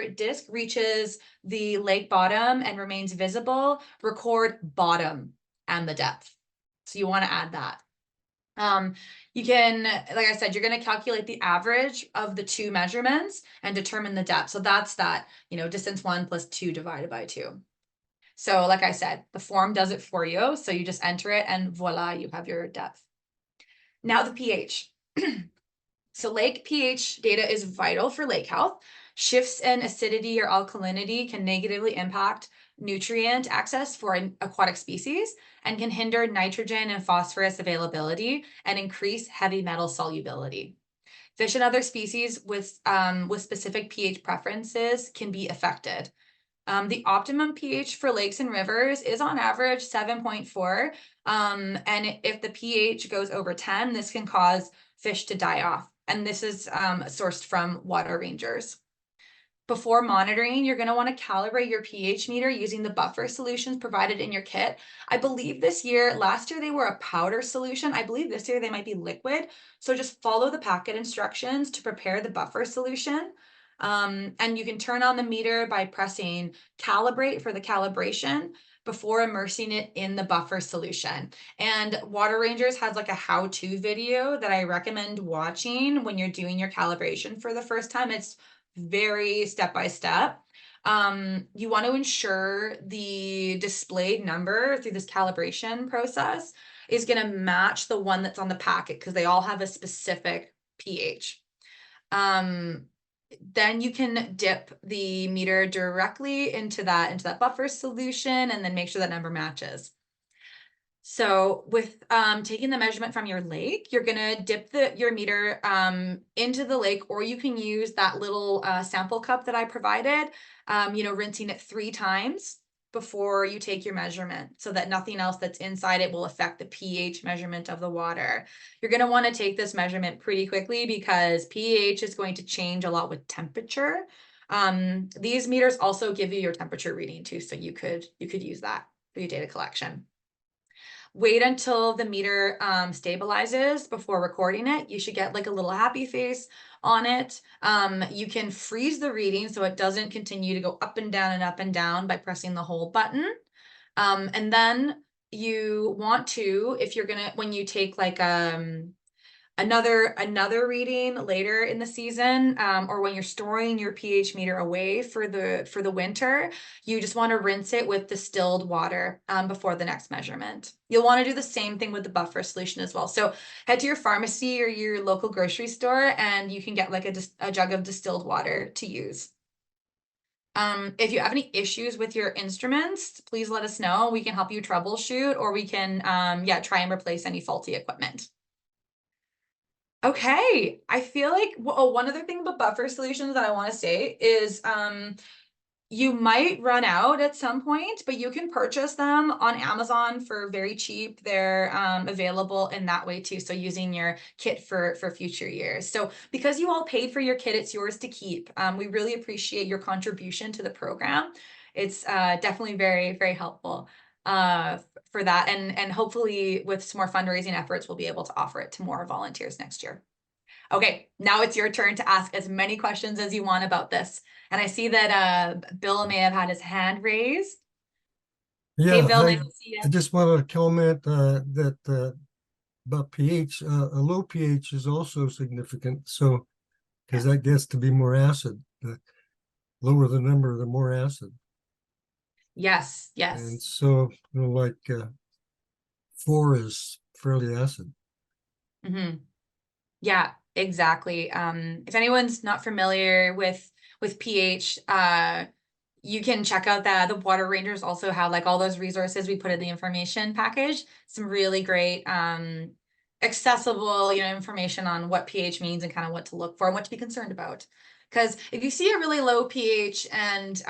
disc reaches the lake bottom and remains visible, record bottom and the depth. So you want to add that. You can, like I said, you're going to calculate the average of the 2 measurements and determine the depth. So that's that, you know, distance 1 plus 2 divided by 2. So like I said, the form does it for you. So you just enter it and voila, you have your depth. Now the pH. So lake pH data is vital for lake health. Shifts in acidity or alkalinity can negatively impact nutrient access for aquatic species and can hinder nitrogen and phosphorus availability and increase heavy metal solubility. Fish and other species with specific pH preferences can be affected. The optimum pH for lakes and rivers is on average 7.4. And if the pH goes over 10, this can cause fish to die off. And this is sourced from water rangers. Before monitoring, you're going to want to calibrate your pH meter using the buffer solutions provided in your kit. I believe last year they were a powder solution. I believe this year they might be liquid. So just follow the packet instructions to prepare the buffer solution. And you can turn on the meter by pressing calibrate for the calibration before immersing it in the buffer solution. And Water Rangers has like a how-to video that I recommend watching when you're doing your calibration for the first time. It's very step-by-step. You want to ensure the displayed number through this calibration process is going to match the one that's on the packet because they all have a specific pH. Then you can dip the meter directly into that buffer solution and then make sure that number matches. So with taking the measurement from your lake, you're gonna dip your meter into the lake, or you can use that little sample cup that I provided, rinsing it 3 times before you take your measurement so that nothing else that's inside it will affect the pH measurement of the water. You're gonna wanna take this measurement pretty quickly because pH is going to change a lot with temperature. These meters also give you your temperature reading too, so you could use that for your data collection. Wait until the meter stabilizes before recording it. You should get like a little happy face on it. You can freeze the reading so it doesn't continue to go up and down and up and down by pressing the hold button. And then you want to, if you're gonna, when you take like another reading later in the season, or when you're storing your pH meter away for the winter, you just want to rinse it with distilled water before the next measurement. You'll want to do the same thing with the buffer solution as well. So head to your pharmacy or your local grocery store and you can get like a jug of distilled water to use. If you have any issues with your instruments, please let us know. We can help you troubleshoot, or we can try and replace any faulty equipment. Okay, I feel like one other thing about buffer solutions that I want to say is you might run out at some point, but you can purchase them on Amazon for very cheap. They're available in that way too. So using your kit for future years. So because you all paid for your kit, it's yours to keep. We really appreciate your contribution to the program. It's definitely very, very helpful for that. And hopefully with some more fundraising efforts, we'll be able to offer it to more volunteers next year. Okay, now it's your turn to ask as many questions as you want about this. And I see that Bill may have had his hand raised. Yeah, Hey, Bill, nice to see I you. just want to comment that about pH, a low pH is also significant. So, because that gets to be more acid. The lower the number, the more acid. Yes, And yes. so, 4 is fairly acid. Mm-hmm. Yeah, exactly. If anyone's not familiar with pH, you can check out the Water Rangers also have like all those resources we put in the information package. Some really great accessible, information on what pH means and kind of what to look for and what to be concerned about. Because if you see a really low pH and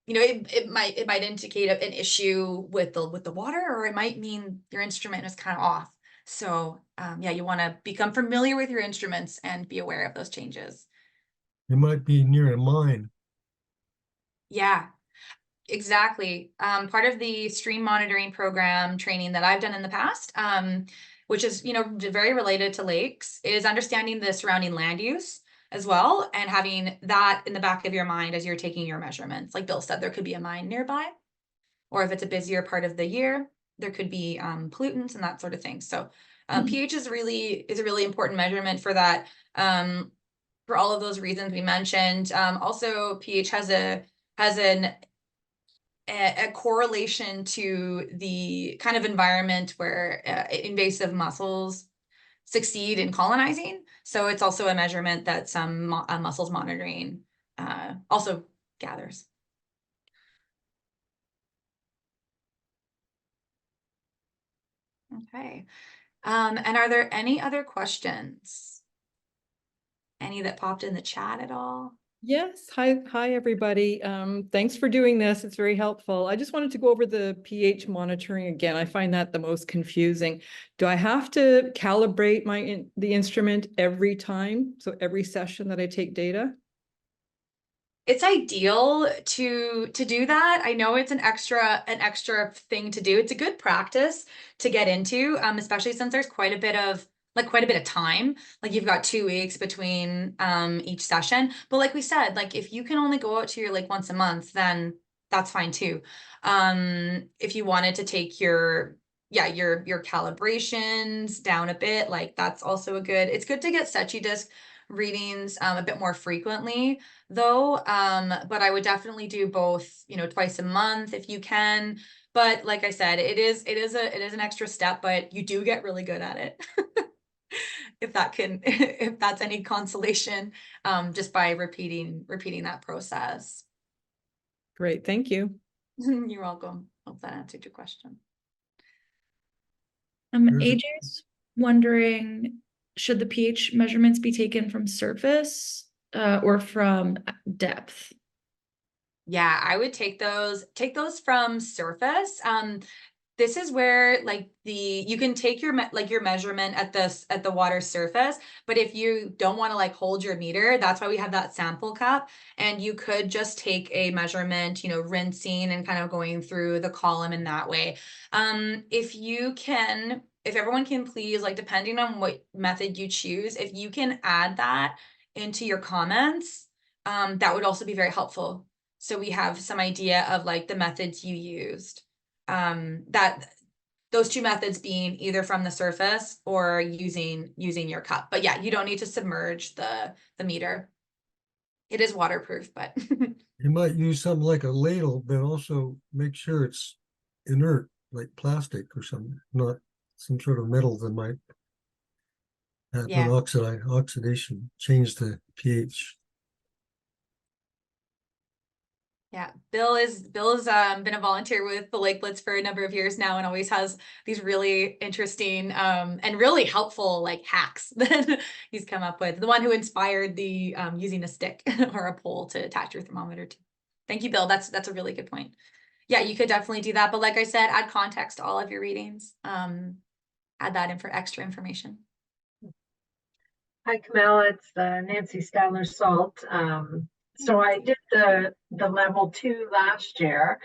it might indicate an issue with the water, or it might mean your instrument is kind of off. So you want to become familiar with your instruments and be aware of those changes. You might be near a mine. Yeah, exactly. Part of the stream monitoring program training that I've done in the past, which is, very related to lakes, is understanding the surrounding land use as well, and having that in the back of your mind as you're taking your measurements. Like Bill said, there could be a mine nearby, or if it's a busier part of the year, there could be pollutants and that sort of thing. So pH is a really important measurement for that. For all of those reasons we mentioned. Also, pH has a correlation to the kind of environment where invasive mussels succeed in colonizing. So it's also a measurement that some mussels monitoring also gathers. Okay. And are there any other questions? Any that popped in the chat at all? Yes. Hi, everybody. Thanks for doing this. It's very helpful. I just wanted to go over the pH monitoring again. I find that the most confusing. Do I have to calibrate the instrument every time? So every session that I take data? It's ideal to do that. I know it's an extra thing to do. It's a good practice to get into, especially since there's quite a bit of time. Like you've got 2 weeks between each session. But like we said, like if you can only go out to your lake once a month, then that's fine too. If you wanted to take your calibrations down a bit, like that's also it's good to get Setchi disc readings a bit more frequently though. But I would definitely do both, twice a month if you can. But like I said, it is an extra step, but you do get really good at it. If that's any consolation, just by repeating that process. Great. Thank you. You're welcome. Hope that answered your question. There's a- AJ's wondering, should the pH measurements be taken from surface or from depth? Yeah, I would take those from surface. This is where like you can take your your measurement at the water surface, but if you don't want to like hold your meter, that's why we have that sample cup, and you could just take a measurement, rinsing and kind of going through the column in that way. If everyone can please, like depending on what method you choose, if you can add that into your comments, that would also be very helpful. So we have some idea of like the methods you used. That those two methods being either from the surface or using your cup. But yeah, you don't need to submerge the meter. It is waterproof, but You might use something like a ladle, but also make sure it's inert, like plastic or something, not some sort of metal that might have yeah. an oxidation, change the pH. Yeah, Bill's been a volunteer with the Lake Blitz for a number of years now and always has these really interesting and really helpful like hacks that he's come up with. The one who inspired the using a stick or a pole to attach your thermometer to. Thank you, Bill. That's a really good point. Yeah, you could definitely do that. But like I said, add context to all of your readings. Add that in for extra information. Hi, Kamala. It's Nancy Statler Salt. So I did the level 2 last year,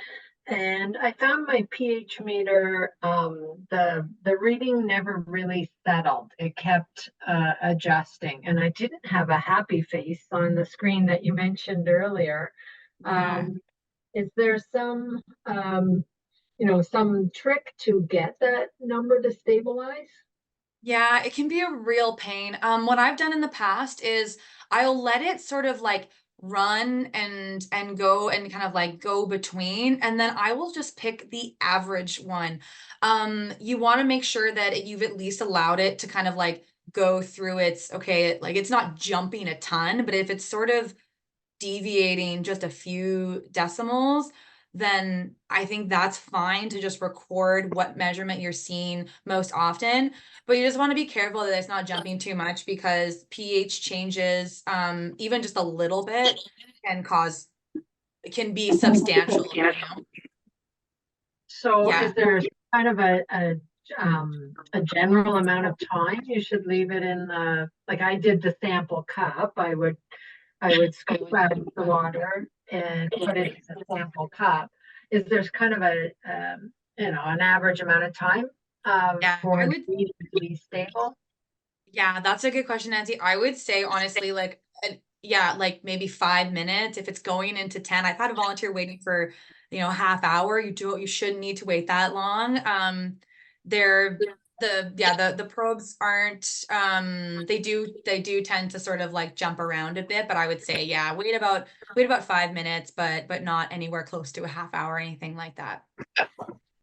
and I found my pH meter, the reading never really settled. It kept adjusting, and I didn't have a happy face on the screen that you mentioned earlier. Is there some some trick to get that number to stabilize? Yeah, it can be a real pain. What I've done in the past is I'll let it sort of like run and go and kind of like go between, and then I will just pick the average one. You want to make sure that you've at least allowed it to kind of like go through like it's not jumping a ton, but if it's sort of deviating just a few decimals, then I think that's fine to just record what measurement you're seeing most often. But you just want to be careful that it's not jumping too much because pH changes, even just a little bit, can be substantial. So Yeah. is there kind of a general amount of time you should leave it in like I did the sample cup, I would scoop out the water and put it in the sample cup. Is there's kind of an average amount of time for the reading to be stable? Yeah, that's a good question, Nancy. I would say honestly, like, yeah, like maybe 5 minutes. If it's going into 10, I've had a volunteer waiting for, half hour. You shouldn't need to wait that long. The probes aren't, they do tend to sort of like jump around a bit, but I would say, yeah, wait about 5 minutes, but not anywhere close to a half hour or anything like that.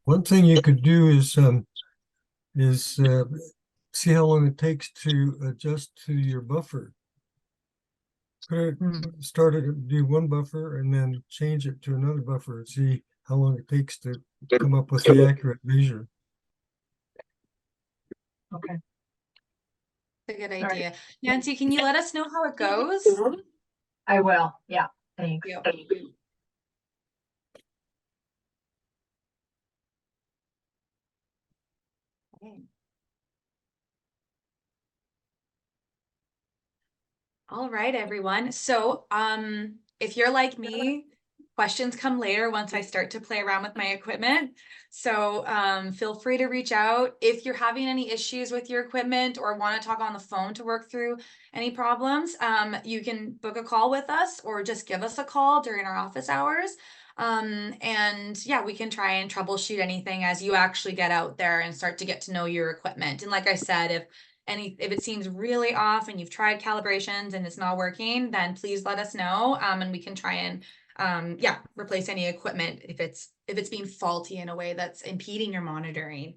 One thing you could do is see how long it takes to adjust to your buffer. Start it, do one buffer and then change it to another buffer and see how long it takes to come up with the accurate measure. Okay. That's a good All idea. right. Nancy, can you let us know how it goes? I will. Yeah. Thanks. Yeah. Okay. All right, everyone. So, if you're like me, questions come later once I start to play around with my equipment. So, feel free to reach out if you're having any issues with your equipment or want to talk on the phone to work through any problems. You can book a call with us or just give us a call during our office hours. And yeah, we can try and troubleshoot anything as you actually get out there and start to get to know your equipment. And like I said, if it seems really off and you've tried calibrations and it's not working, then please let us know. And we can try and replace any equipment if it's being faulty in a way that's impeding your monitoring.